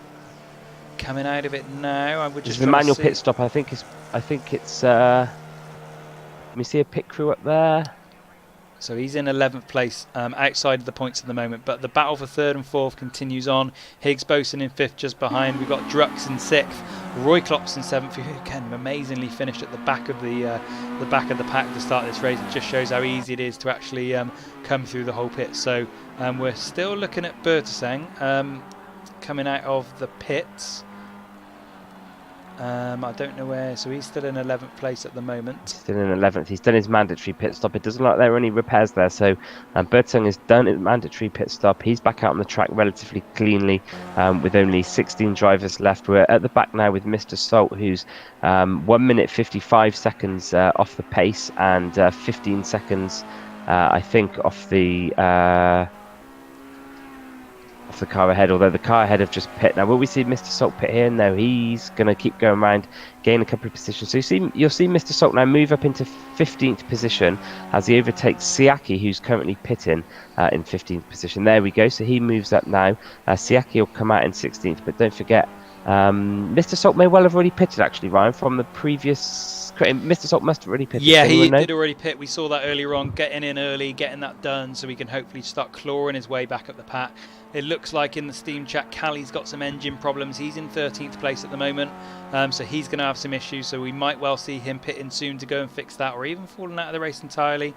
coming out of it now. I would just the manual pit stop. I think it's let me see a pit crew up there. So he's in 11th place, outside of the points at the moment. But the battle for third and fourth continues on. Higgs Boson in fifth, just behind. We've got Drux in sixth. Roy Klops in seventh, who again amazingly finished at the back of the pack to start this race. It just shows how easy it is to actually come through the whole pit. So we're still looking at Burdesung coming out of the pits. I don't know where, so he's still in 11th place at the moment. Still in 11th. He's done his mandatory pit stop. It doesn't look like there are any repairs there, so Burdesung has done his mandatory pit stop. He's back out on the track relatively cleanly, with only 16 drivers left. We're at the back now with Mr. Salt, who's 1 minute 55 seconds off the pace, and 15 seconds, I think, off the car ahead, although the car ahead have just pit. Now will we see Mr. Salt pit here? No, he's going to keep going around, gain a couple of positions. So you'll see Mr. Salt now move up into 15th position as he overtakes Siaki, who's currently pitting in 15th position. There we go, so he moves up now. Siaki will come out in 16th, but don't forget, Mr. Salt may well have already pitted actually, Ryan, from the previous... Mr. Salt must have already pitted. Yeah, he did already pit. We saw that earlier on, getting in early, getting that done, so he can hopefully start clawing his way back up the pack. It looks like in the Steam chat, Callie's got some engine problems. He's in 13th place at the moment, so he's going to have some issues. So we might well see him pitting soon to go and fix that, or even falling out of the race entirely.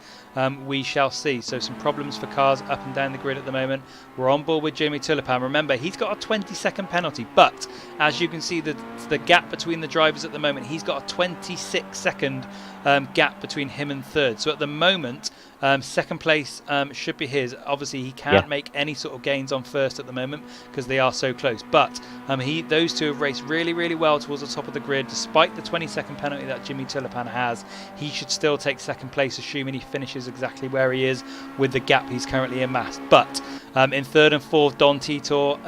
We shall see. So some problems for cars up and down the grid at the moment. We're on board with Jamie Tulipan. Remember, he's got a 20-second penalty, but as you can see, the gap between the drivers at the moment, he's got a 26-second gap between him and third. So at the moment, Second place should be his. Obviously, he can't make any sort of gains on first at the moment because they are so close. But those two have raced really, really well towards the top of the grid. Despite the 20-second penalty that Jimmy Tulipan has, he should still take second place, assuming he finishes exactly where he is with the gap he's currently amassed. But in third and fourth, Don Titor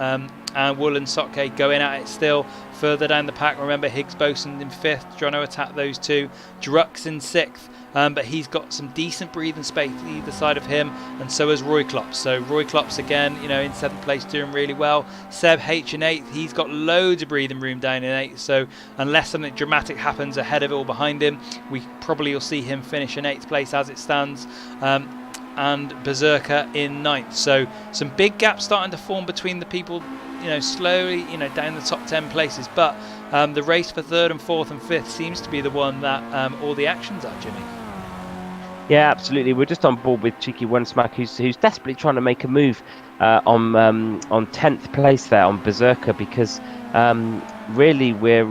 and Woolen Sotke going at it still. Further down the pack, remember Higgs Boson in fifth, trying to attack those two. Drux in sixth. But he's got some decent breathing space either side of him, and so has Roy Klops. So Roy Klops again, in seventh place, doing really well. Seb H in eighth, he's got loads of breathing room down in eighth. So unless something dramatic happens ahead of it or behind him, we probably will see him finish in eighth place as it stands. And Berserker in ninth. So some big gaps starting to form between the people, slowly, down the top 10 places. But the race for third and fourth and fifth seems to be the one that all the actions are, Jimmy. Yeah, absolutely. We're just on board with Cheeky One Smack, who's desperately trying to make a move on 10th place there on Berserker, because really we're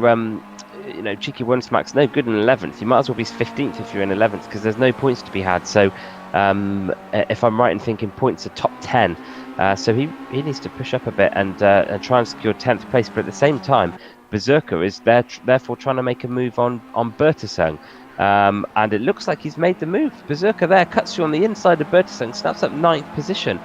Cheeky One Smack's no good in 11th. You might as well be 15th if you're in 11th, because there's no points to be had. So if I'm right in thinking, points are top 10. So he needs to push up a bit and try and secure 10th place. But at the same time, Berserker is therefore trying to make a move on Bertesung. And it looks like he's made the move. Berserker there cuts you on the inside of Bertesung, snaps up 9th position,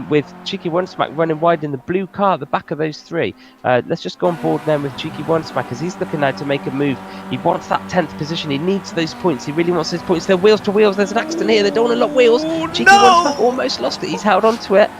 with Cheeky One Smack running wide in the blue car at the back of those three. Let's just go on board then with Cheeky One Smack, as he's looking now to make a move. He wants that 10th position. He needs those points. He really wants those points. They're wheels to wheels. There's an accident here. They don't want to lock wheels. Cheeky One Smack almost lost it. He's held on to it.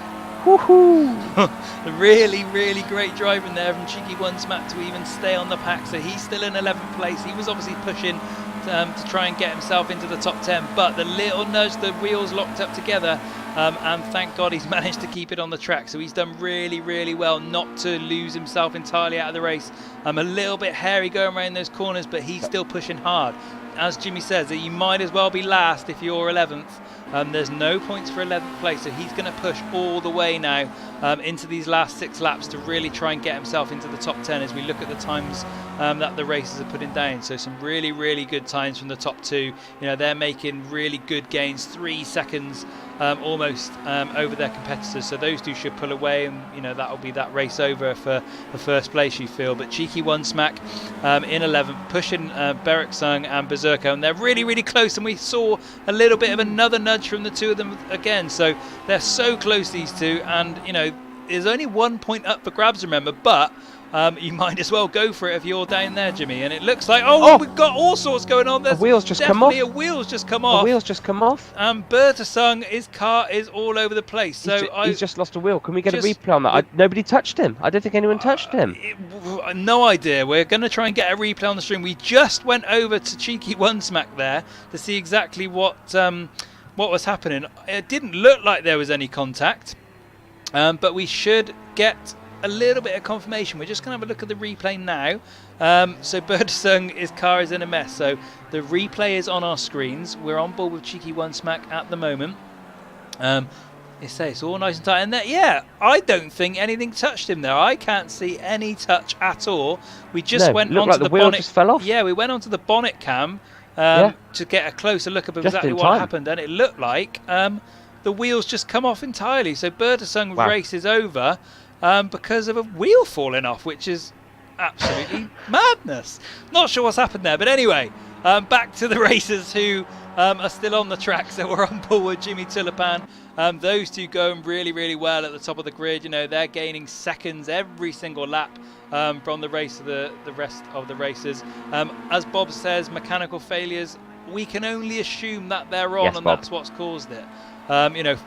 Woohoo! Really, really great driving there from Cheeky One Smack to even stay on the pack. So he's still in 11th place. He was obviously pushing to try and get himself into the top 10, but the little nudge, the wheels locked up together, and thank God he's managed to keep it on the track. So he's done really, really well not to lose himself entirely out of the race. A little bit hairy going around those corners, but he's still pushing hard. As Jimmy says, that you might as well be last if you're 11th. There's no points for 11th place, so he's going to push all the way now into these last 6 laps to really try and get himself into the top 10 as we look at the times that the racers are putting down. So some really, really good times from the top 2. They're making really good gains, 3 seconds almost over their competitors. So those two should pull away, and that'll be that race over for the first place, you feel. But Cheeky One Smack in 11th, pushing Bertesung and Berserker, and they're really, really close. And we saw a little bit of another nudge from the two of them again. So they're so close, these two, and there's only 1 point up for grabs, remember, but you might as well go for it if you're down there, Jimmy. And it looks like, we've got all sorts going on. There's a wheel's just come off. A wheel's just come off. A wheel's just come off. Bertesung, his car is all over the place. So he's just lost a wheel. Can we get a replay on that? Nobody touched him. I don't think anyone touched him. No idea. We're going to try and get a replay on the stream. We just went over to Cheeky One Smack there to see exactly what was happening. It didn't look like there was any contact, but we should get a little bit of confirmation. We're just going to have a look at the replay now. So Bertesung, his car is in a mess. So the replay is on our screens. We're on board with Cheeky One Smack at the moment. It's all nice and tight. And I don't think anything touched him there. I can't see any touch at all. We just went onto the bonnet. Just fell off. Yeah, we went onto the bonnet cam to get a closer look at exactly what happened, and it looked like the wheels just come off entirely. So Bertesung's race is over because of a wheel falling off, which is absolutely madness. Not sure what's happened there, but anyway, back to the racers who are still on the track. So we're on board with Jimmy Tulipan. Those two going really, really well at the top of the grid. They're gaining seconds every single lap from the race of the rest of the racers. As Bob says, mechanical failures, we can only assume that they're on, and that's what's caused it.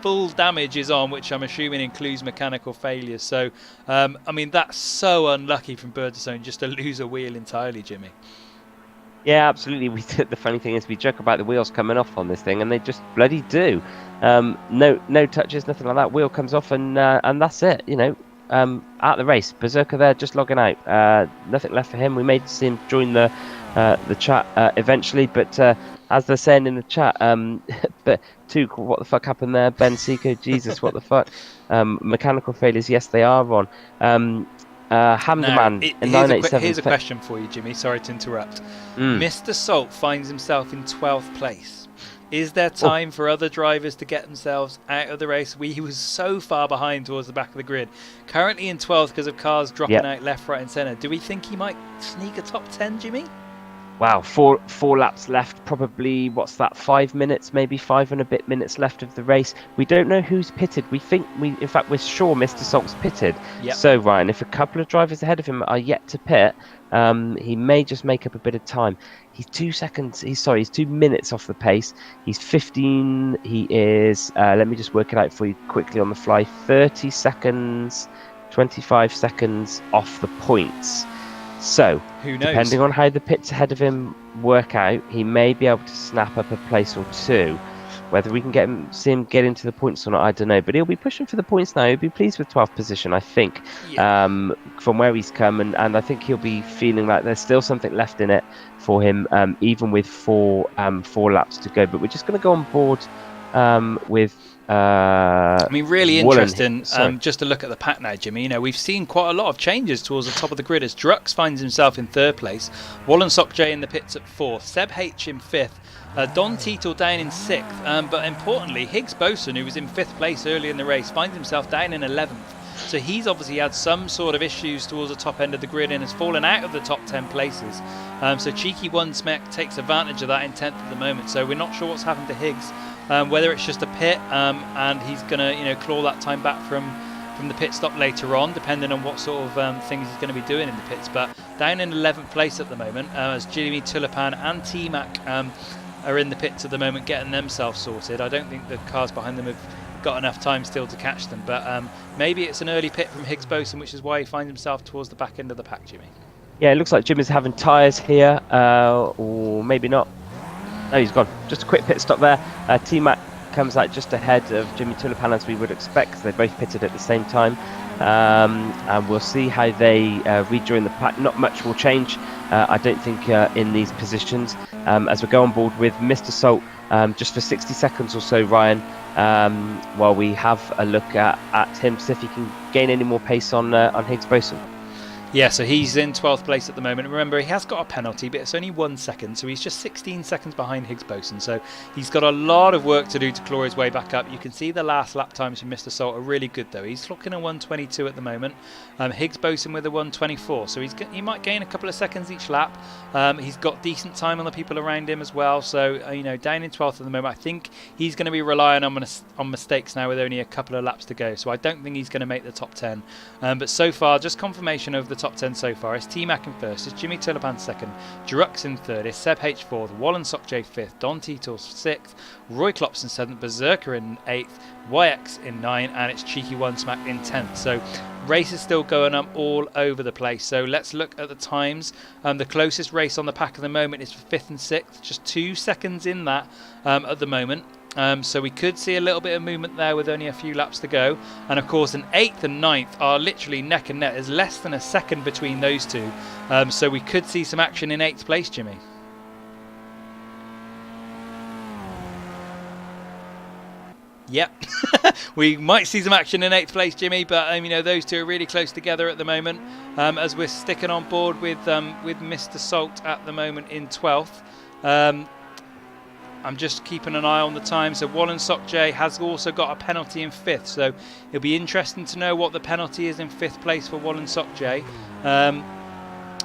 Full damage is on, which I'm assuming includes mechanical failures. So, that's so unlucky from Bertesung just to lose a wheel entirely, Jimmy. Yeah, absolutely. The funny thing is, we joke about the wheels coming off on this thing, and they just bloody do. No touches, nothing like that. Wheel comes off, and that's it. Out the race. Berserker there, just logging out. Nothing left for him. We may see him join the chat eventually, but as they're saying in the chat, but Tuke, what the fuck happened there? Ben Seco, Jesus, what the fuck? Mechanical failures, yes, they are on. Hamdaman in 987. Here's a question for you, Jimmy. Sorry to interrupt. Mr. Salt finds himself in 12th place. Is there time for other drivers to get themselves out of the race? He was so far behind towards the back of the grid. Currently in 12th because of cars dropping out left, right and centre. Do we think he might sneak a top 10, Jimmy? Wow, four laps left, probably, what's that, 5 minutes, maybe 5 and a bit minutes left of the race. We don't know who's pitted. In fact, we're sure Mr. Salt's pitted. Yep. So, Ryan, if a couple of drivers ahead of him are yet to pit, he may just make up a bit of time. He's 2 minutes off the pace. He's 15, he is, let me just work it out for you quickly on the fly, 30 seconds, 25 seconds off the points. So, who knows? Depending on how the pits ahead of him work out, he may be able to snap up a place or two. Whether we can see him get into the points or not, I don't know. But he'll be pushing for the points now. He'll be pleased with 12th position, I think, from where he's come. And I think he'll be feeling like there's still something left in it for him, even with four laps to go. But we're just going to go on board with... really interesting just to look at the pack now, Jimmy. You know, we've seen quite a lot of changes towards the top of the grid as Drux finds himself in 3rd place, Wallen Sokjay in the pits at 4th, Seb H in 5th, Don Titel down in 6th, but importantly, Higgs Boson, who was in 5th place early in the race, finds himself down in 11th. So he's obviously had some sort of issues towards the top end of the grid and has fallen out of the top 10 places. So Cheeky One Smek takes advantage of that in 10th at the moment. So we're not sure what's happened to Higgs. Whether it's just a pit and he's going to claw that time back from the pit stop later on, depending on what sort of things he's going to be doing in the pits. But down in 11th place at the moment, as Jimmy Tulipan and T-Mac are in the pits at the moment getting themselves sorted. I don't think the cars behind them have got enough time still to catch them, but maybe it's an early pit from Higgs Boson, which is why he finds himself towards the back end of the pack, Jimmy. Yeah, it looks like Jim is having tyres here, or maybe not. No, he's gone. Just a quick pit stop there. T-Mac comes out just ahead of Jimmy Tulipan, as we would expect, because they both pitted at the same time. And we'll see how they rejoin the pack. Not much will change, I don't think, in these positions. As we go on board with Mr. Salt, just for 60 seconds or so, Ryan, while we have a look at him, see if he can gain any more pace on Higgs Boson. Yeah, so he's in 12th place at the moment. Remember, he has got a penalty, but it's only 1 second, so he's just 16 seconds behind Higgs Boson. So he's got a lot of work to do to claw his way back up. You can see the last lap times from Mr. Salt are really good, though. He's clocking a 1:22 at the moment. Higgs Boson with a 1:24, so he might gain a couple of seconds each lap. He's got decent time on the people around him as well. So, down in 12th at the moment, I think he's going to be relying on mistakes now with only a couple of laps to go. So I don't think he's going to make the top 10. But so far, just confirmation of the top 10 so far. It's T-Mac in 1st, it's Jimmy Tulipan 2nd, Drux in 3rd, it's Seb H 4th, Wallen Sokjay 5th, Don Titel 6th, Roy Klops in 7th, Berserker in 8th, YX in 9th, and it's Cheeky One Smack in 10th. So race is still going up all over the place. So let's look at the times. The closest race on the pack at the moment is for 5th and 6th, just 2 seconds in that at the moment. So we could see a little bit of movement there with only a few laps to go. And of course, an 8th and 9th are literally neck and neck. There's less than a second between those two. So we could see some action in 8th place, Jimmy. Yep, we might see some action in 8th place, Jimmy, but those two are really close together at the moment. As we're sticking on board with Mr. Salt at the moment in 12th. I'm just keeping an eye on the time. So Wallen Sokjay has also got a penalty in 5th, so it'll be interesting to know what the penalty is in 5th place for Wallen Sokjay,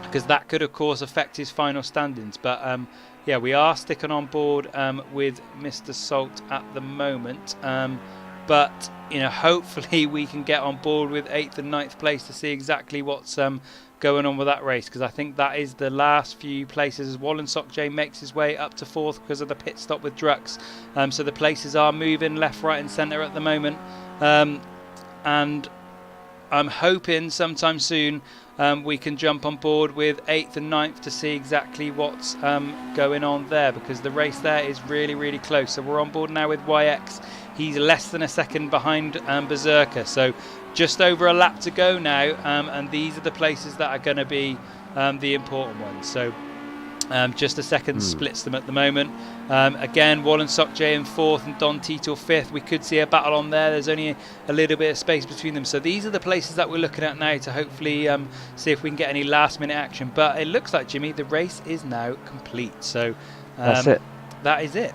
because that could of course affect his final standings. But yeah, we are sticking on board with Mr. Salt at the moment, but hopefully we can get on board with 8th and 9th place to see exactly what's going on with that race, because I think that is the last few places as Wallen Sokjay makes his way up to 4th because of the pit stop with Drux. So the places are moving left, right and centre at the moment, and I'm hoping sometime soon we can jump on board with 8th and 9th to see exactly what's going on there, because the race there is really, really close. So we're on board now with YX. He's less than a second behind Berserker, so just over a lap to go now, and these are the places that are going to be the important ones. So just a second splits them at the moment. Again, Wallen Sokjay in 4th and Don Titel 5th. We could see a battle on there. There's only a little bit of space between them. So these are the places that we're looking at now to hopefully see if we can get any last minute action. But it looks like, Jimmy, the race is now complete. So that's it. That is it.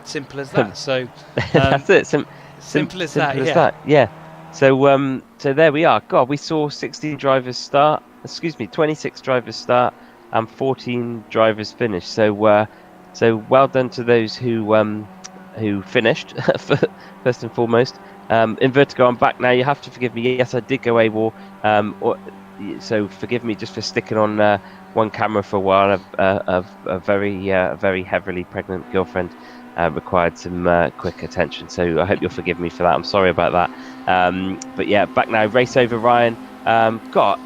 Simple as that. So that's it. simple as simple that. as that. Yeah. So so there we are. God, we saw 16 drivers start. Excuse me, 26 drivers start and 14 drivers finish. So so well done to those who finished first and foremost. In Vertigo, I'm back now. You have to forgive me. Yes, I did go AWOL. So forgive me just for sticking on one camera for a while. A very heavily pregnant girlfriend required some quick attention. So I hope you'll forgive me for that. I'm sorry about that. But yeah, back now. Race over, Ryan. Got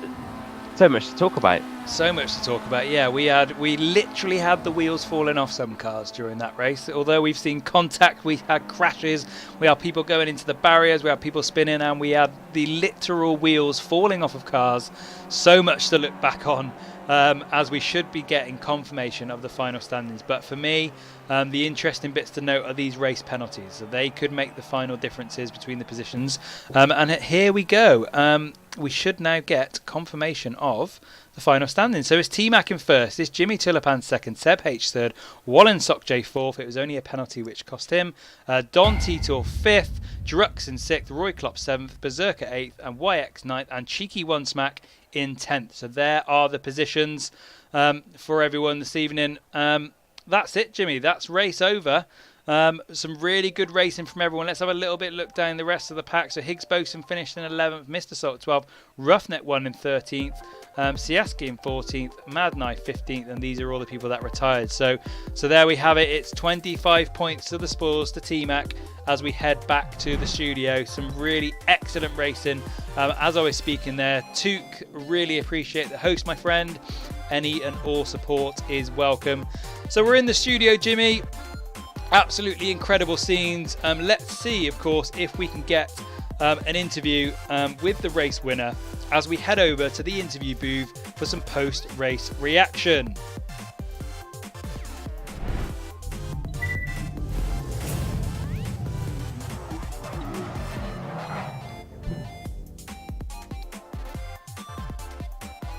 so much to talk about. So much to talk about. Yeah, we literally had the wheels falling off some cars during that race. Although we've seen contact, we had crashes, we had people going into the barriers, we had people spinning, and we had the literal wheels falling off of cars. So much to look back on, as we should be getting confirmation of the final standings. But for me, the interesting bits to note are these race penalties. So they could make the final differences between the positions. And here we go. We should now get confirmation of the final standing. So it's T-Mac in first, it's Jimmy Tulipan second, Seb H third, Wallen Sock J fourth. It was only a penalty which cost him. Don Titor fifth, Drux in sixth, Roy Klopp seventh, Berserker eighth, and YX ninth, and Cheeky One Smack in 10th. So there are the positions for everyone this evening. That's it, Jimmy. That's race over. Some really good racing from everyone. Let's have a little bit look down the rest of the pack. So Higgs Boson finished in 11th, Mr. Salt 12th, Roughneck won in 13th, Siaski in 14th, Mad Knife 15th, and these are all the people that retired. So there we have it. It's 25 points to the spoils to T-Mac as we head back to the studio. Some really excellent racing. As I was speaking there, Took, really appreciate the host, my friend. Any and all support is welcome. So we're in the studio, Jimmy. Absolutely incredible scenes. Let's see, of course, if we can get an interview with the race winner as we head over to the interview booth for some post-race reaction.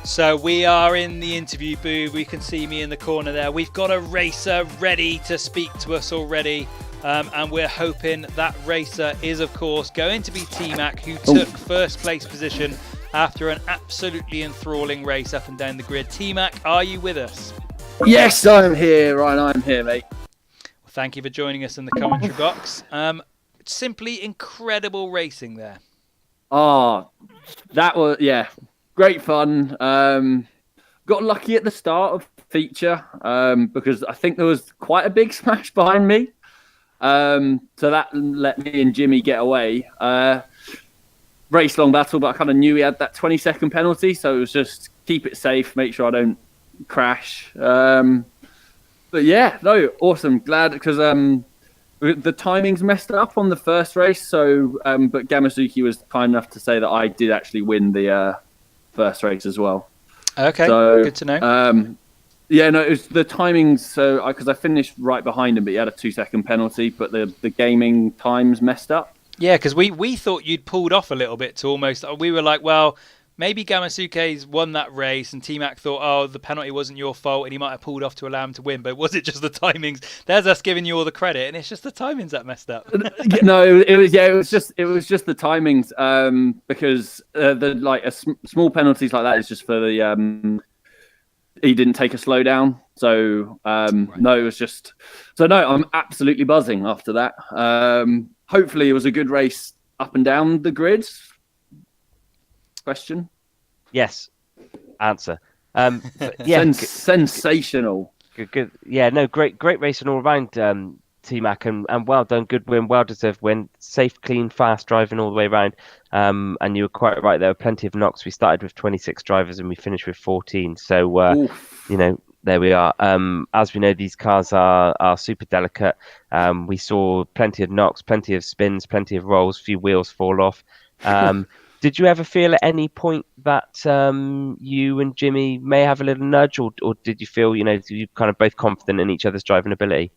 So we are in the interview booth. We can see me in the corner there. We've got a racer ready to speak to us already. And we're hoping that racer is, of course, going to be T-Mac, who took first place position after an absolutely enthralling race up and down the grid. T-Mac, are you with us? Yes, I'm here, Ryan. I'm here, mate. Well, thank you for joining us in the commentary box. Simply incredible racing there. Oh, that was, yeah, great fun. Got lucky at the start of the feature because I think there was quite a big smash behind me. So that let me and Jimmy get away. Race long battle, but I kind of knew he had that 20-second penalty, so it was just keep it safe, make sure I don't crash. But yeah, no, awesome. Glad because the timings messed up on the first race. So, but Gamazuki was kind enough to say that I did actually win the first race as well. Okay, so, good to know. Yeah, no, it was the timings. So, because I finished right behind him, but he had a 2-second penalty, but the gaming times messed up. Yeah, because we thought you'd pulled off a little bit to almost. We were like, well, maybe Gamasuke's won that race, and T-Mac thought, oh, the penalty wasn't your fault, and he might have pulled off to allow him to win. But was it just the timings? There's us giving you all the credit, and it's just the timings that messed up. No, it was just the timings. Because small penalties like that is just for the he didn't take a slowdown. So right. No, it was just so no. I'm absolutely buzzing after that. Hopefully, it was a good race up and down the grid. Question? Yes. Answer. Yeah. Sensational. Good. Yeah. No. Great racing all around, T-Mac, and well done. Good win. Well deserved win. Safe, clean, fast driving all the way around. And you were quite right. There were plenty of knocks. We started with 26 drivers and we finished with 14. So there we are. As we know, these cars are super delicate. We saw plenty of knocks, plenty of spins, plenty of rolls, few wheels fall off. Did you ever feel at any point that you and Jimmy may have a little nudge, or did you feel, you kind of both confident in each other's driving ability?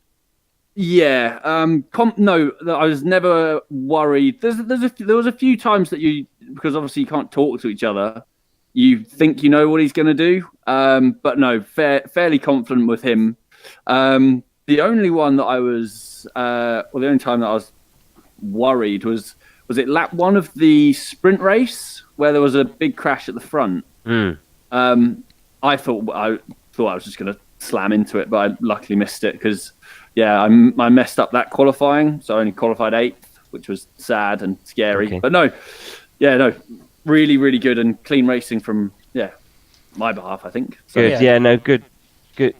Yeah. No, I was never worried. There was a few times that because obviously you can't talk to each other, you think you know what he's going to do. But no, fairly confident with him. The only one that I was, the only time that I was worried was it lap one of the sprint race where there was a big crash at the front. I thought I was just going to slam into it, but I luckily missed it because, I messed up that qualifying, so I only qualified 8th, which was sad and scary. Okay. But no, really, really good and clean racing from my behalf, I think. So, Good.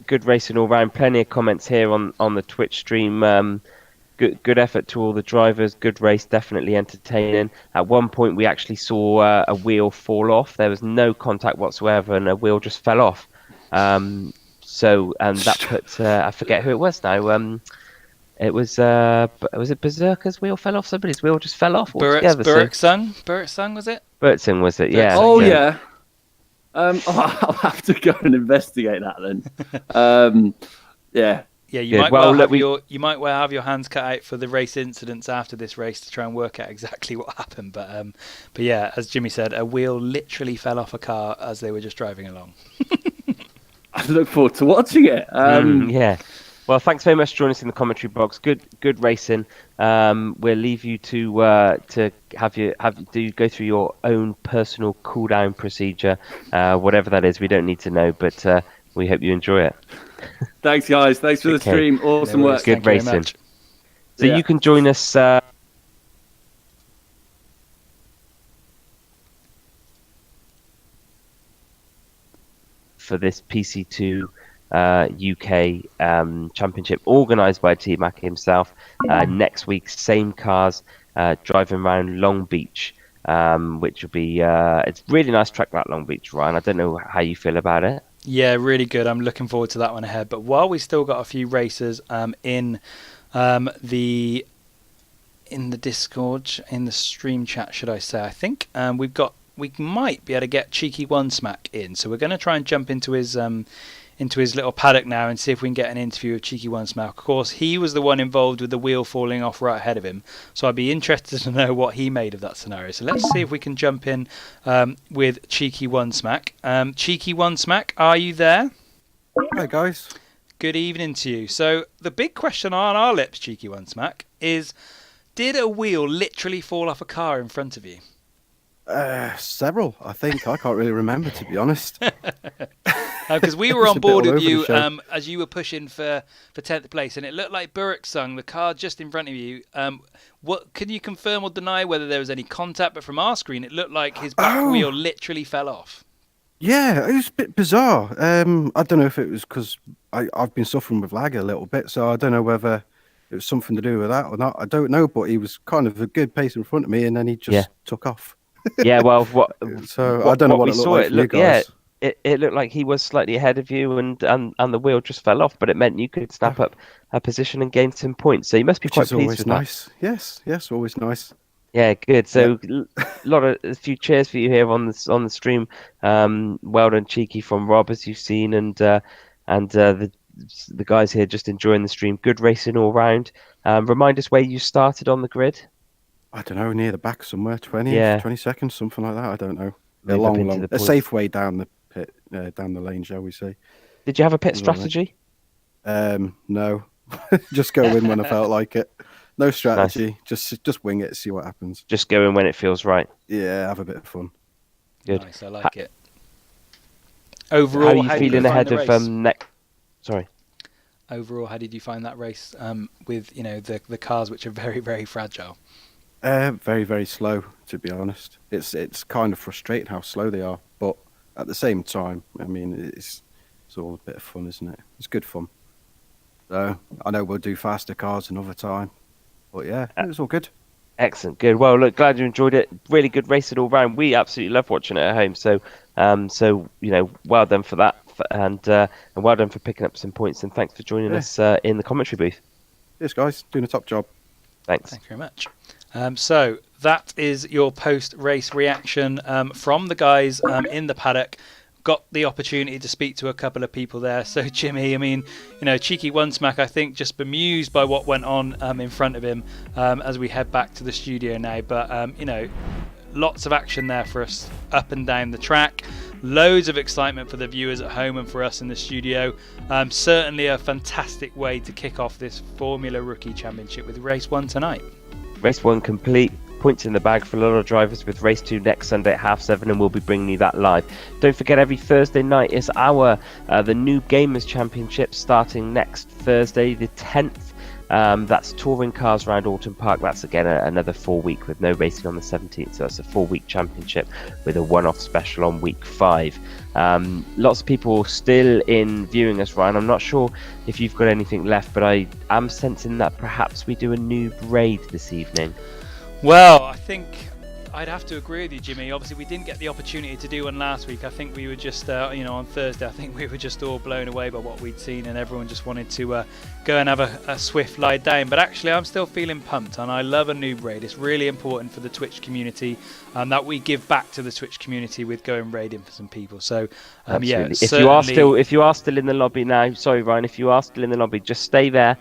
Good racing all round. Plenty of comments here on the Twitch stream. Good effort to all the drivers. Good race, definitely entertaining. At one point, we actually saw a wheel fall off. There was no contact whatsoever, and a wheel just fell off. That put I forget who it was now. It was it Berserker's wheel fell off? Somebody's wheel just fell off altogether. Bertsung, was it? Bertsung was it? Yeah. Oh yeah. I'll have to go and investigate that then. Yeah, you might well have your hands cut out for the race incidents after this race to try and work out exactly what happened. But yeah, as Jimmy said, a wheel literally fell off a car as they were just driving along. I look forward to watching it. Yeah. Well, thanks very much for joining us in the commentary box. Good racing. We'll leave you to go through your own personal cool down procedure, whatever that is. We don't need to know, but we hope you enjoy it. Thanks, guys. Thanks for the stream. Awesome work. Good racing. So you can join us. For this PC2 UK Championship organised by T-Mac himself. Next week, same cars driving around Long Beach, which will be it's a really nice track, that Long Beach, Ryan. I don't know how you feel about it. Yeah, really good. I'm looking forward to that one ahead. But while we still got a few races in the Discord, in the stream chat, should I say, I think we might be able to get Cheeky One Smack in. So we're going to try and jump into his little paddock now and see if we can get an interview with Cheeky One Smack. Of course, he was the one involved with the wheel falling off right ahead of him. So I'd be interested to know what he made of that scenario. So let's see if we can jump in with Cheeky One Smack. Cheeky One Smack, are you there? Hi, guys. Good evening to you. So the big question on our lips, Cheeky One Smack, is did a wheel literally fall off a car in front of you? Several, I think. I can't really remember, to be honest. Because we were on board with you as you were pushing for 10th place, and it looked like Bertsung, the car just in front of you. What can you confirm or deny whether there was any contact? But from our screen, it looked like his back wheel literally fell off. Yeah, it was a bit bizarre. I don't know if it was because I've been suffering with lag a little bit, so I don't know whether it was something to do with that or not. I don't know, but he was kind of a good pace in front of me, and then he just took off. Yeah, well, I don't know what it looked like for you guys. It looked like he was slightly ahead of you, and the wheel just fell off, but it meant you could snap up a position and gain some points. So you must be quite pleased with nice. That. Yes, always nice. Yeah, good. So a few cheers for you here on the stream. Well done, Cheeky, from Rob, as you've seen, and the guys here just enjoying the stream. Good racing all round. Remind us where you started on the grid. I don't know, near the back somewhere, 20 seconds, something like that. I don't know. A safe way down the pit, down the lane, shall we say? Did you have a pit strategy? No, just go in when I felt like it. No strategy, nice. Just wing it, see what happens. Just go in when it feels right. Yeah, have a bit of fun. Good. Nice, I like it. Overall, how are you feeling ahead of next? Sorry. Overall, how did you find that race with the cars, which are very, very fragile? Very, very slow, to be honest. It's kind of frustrating how slow they are, but at the same time, I mean, it's all a bit of fun, isn't it? It's good fun. So I know we'll do faster cars another time, but yeah, it was all good. Excellent, good. Well, look, glad you enjoyed it. Really good racing all round. We absolutely love watching it at home. So, well done for that, and well done for picking up some points. And thanks for joining us in the commentary booth. Yes, guys, doing a top job. Thanks. Thank you very much. So that is your post-race reaction from the guys in the paddock. Got the opportunity to speak to a couple of people there. So Jimmy, I mean, Cheeky One Smack, I think, just bemused by what went on in front of him as we head back to the studio now. But lots of action there for us up and down the track. Loads of excitement for the viewers at home and for us in the studio. Certainly a fantastic way to kick off this Formula Rookie Championship with race 1 tonight. Race 1 complete. Points in the bag for a lot of drivers, with race 2 next Sunday at 7:30, and we'll be bringing you that live. Don't forget, every Thursday night is our the Noob Gamers Championship, starting next Thursday the 10th. That's touring cars around Alton Park. That's again another 4 week with no racing on the 17th, so that's a 4-week championship with a one-off special on week 5. Lots of people still in viewing us, Ryan. I'm not sure if you've got anything left, but I am sensing that perhaps we do a Noob raid this evening. Well, I think I'd have to agree with you, Jimmy. Obviously, we didn't get the opportunity to do one last week. I think we were just, on Thursday, I think we were just all blown away by what we'd seen, and everyone just wanted to go and have a swift lie down. But actually, I'm still feeling pumped, and I love a noob raid. It's really important for the Twitch community, that we give back to the Twitch community with going raiding for some people. So, yeah, if you are still in the lobby now, sorry, Ryan, if you are still in the lobby, just stay there.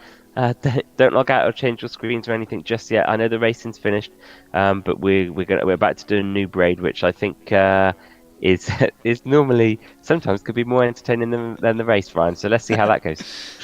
Don't log out or change your screens or anything just yet. I know the racing's finished, but we're about to do a new braid, which I think is normally sometimes could be more entertaining than the race, Ryan. So let's see how that goes.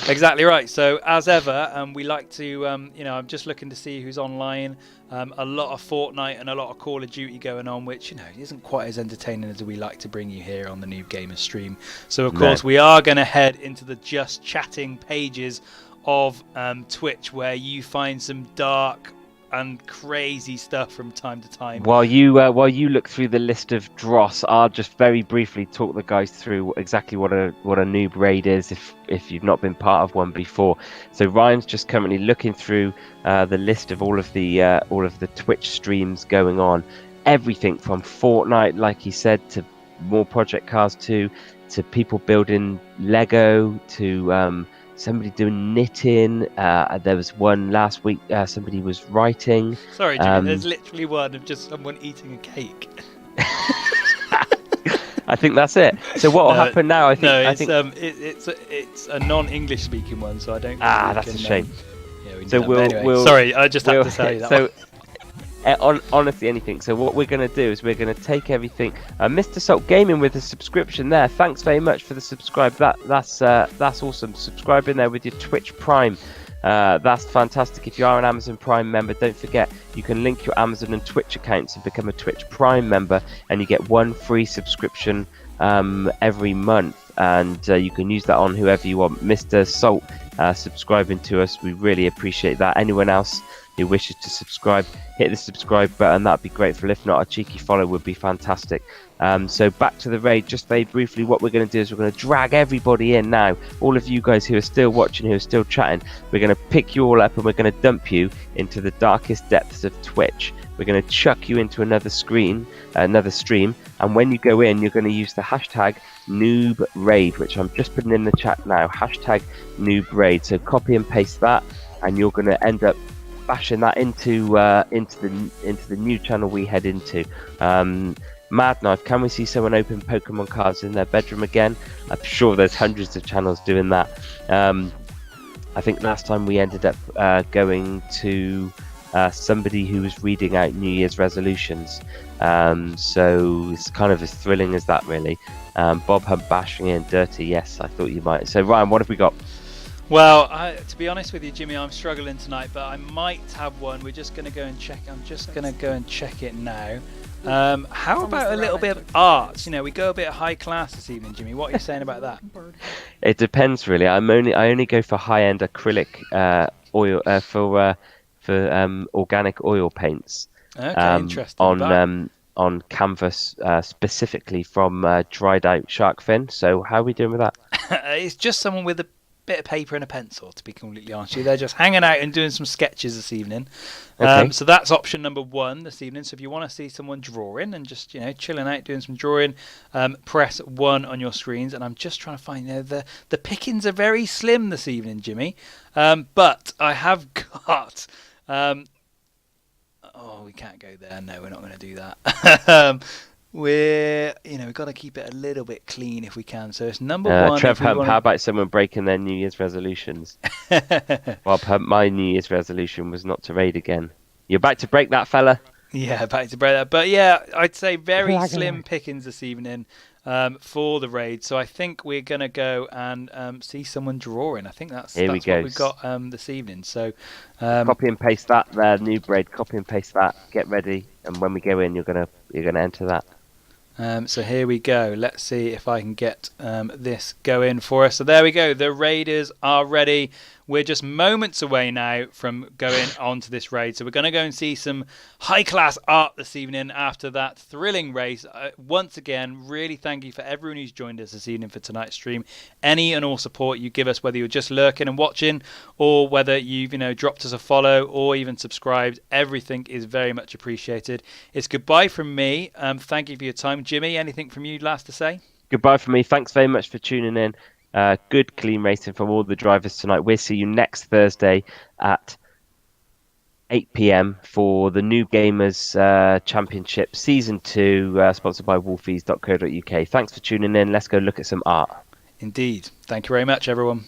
Exactly right. So as ever, we like to, I'm just looking to see who's online. A lot of Fortnite and a lot of Call of Duty going on, which isn't quite as entertaining as we like to bring you here on the Noob Gamers stream. So of course we are going to head into the Just Chatting pages of Twitch, where you find some dark and crazy stuff from time to time. While you look through the list of dross, I'll just very briefly talk the guys through exactly what a noob raid is, if you've not been part of one before. So Ryan's just currently looking through the list of all of the Twitch streams going on. Everything from Fortnite, like he said, to more Project Cars 2, to people building Lego, to somebody doing knitting. There was one last week. Somebody was writing. Sorry, Jimmy. There's literally one of just someone eating a cake. I think that's it. So what will happen now? I think it's a non-English speaking one, so I don't. That's a shame. So we'll. Sorry, I just have to tell you that. So. Honestly, anything. So what we're going to do is we're going to take everything. Mr. Salt Gaming with a subscription there. Thanks very much for the subscribe. That's awesome. Subscribe in there with your Twitch Prime. That's fantastic. If you are an Amazon Prime member, don't forget you can link your Amazon and Twitch accounts and become a Twitch Prime member, and you get one free subscription every month, and you can use that on whoever you want. Mr. Salt subscribing to us, we really appreciate that. Anyone else who wishes to subscribe, hit the subscribe button, that'd be grateful. If not, a cheeky follow would be fantastic. So back to the raid, just very briefly, what we're going to do is we're going to drag everybody in now. All of you guys who are still watching, who are still chatting, we're going to pick you all up and we're going to dump you into the darkest depths of Twitch. We're going to chuck you into another stream, and when you go in, you're going to use the hashtag NoobRaid, which I'm just putting in the chat now, hashtag NoobRaid. So copy and paste that, and you're going to end up bashing that into the new channel we head into. Mad Knife, can we see someone open Pokemon cards in their bedroom again? I'm sure there's hundreds of channels doing that. I think last time we ended up going to somebody who was reading out New Year's resolutions. So it's kind of as thrilling as that, really. Bob Hunt bashing in dirty. Yes, I thought you might. So Ryan, what have we got? Well, to be honest with you, Jimmy, I'm struggling tonight, but I might have one. We're just going to go and check. I'm just going to go and check it now. How about a little bit of art? We go a bit high class this evening, Jimmy. What are you saying about that? It depends, really. I only go for high-end acrylic oil for organic oil paints. Okay, interesting. On canvas, specifically from dried out shark fin. So how are we doing with that? It's just someone with a bit of paper and a pencil, to be completely honest with you. They're just hanging out and doing some sketches this evening. Okay. So that's option number 1 this evening. So if you want to see someone drawing and just chilling out doing some drawing, press 1 on your screens. And I'm just trying to find the pickings are very slim this evening, Jimmy. But I have got we can't go there. No, we're not going to do that. We've got to keep it a little bit clean if we can. So it's number 1. Trev Hunt, how about someone breaking their New Year's resolutions? Bob Hunt, my New Year's resolution was not to raid again. You're about to break that, fella? Yeah, back to Breda. But yeah, I'd say very Flag slim alert. pickings this evening for the raid. So I think we're going to go and see someone drawing. I think that's Here we what go. we've got this evening. So Copy and paste that there, new braid. Copy and paste that. Get ready, and when we go in, you're gonna enter that. so here we go. Let's see if I can get this going for us. So there we go. The raiders are ready. We're just moments away now from going on to this raid. So we're going to go and see some high-class art this evening after that thrilling race. Once again, really thank you for everyone who's joined us this evening for tonight's stream. Any and all support you give us, whether you're just lurking and watching or whether you've dropped us a follow or even subscribed, everything is very much appreciated. It's goodbye from me. Thank you for your time. Jimmy, anything from you last to say? Goodbye from me. Thanks very much for tuning in. Good, clean racing from all the drivers tonight. We'll see you next Thursday at 8 p.m. for the New Gamers Championship Season 2, sponsored by wolfies.co.uk. Thanks for tuning in. Let's go look at some art. Indeed. Thank you very much, everyone.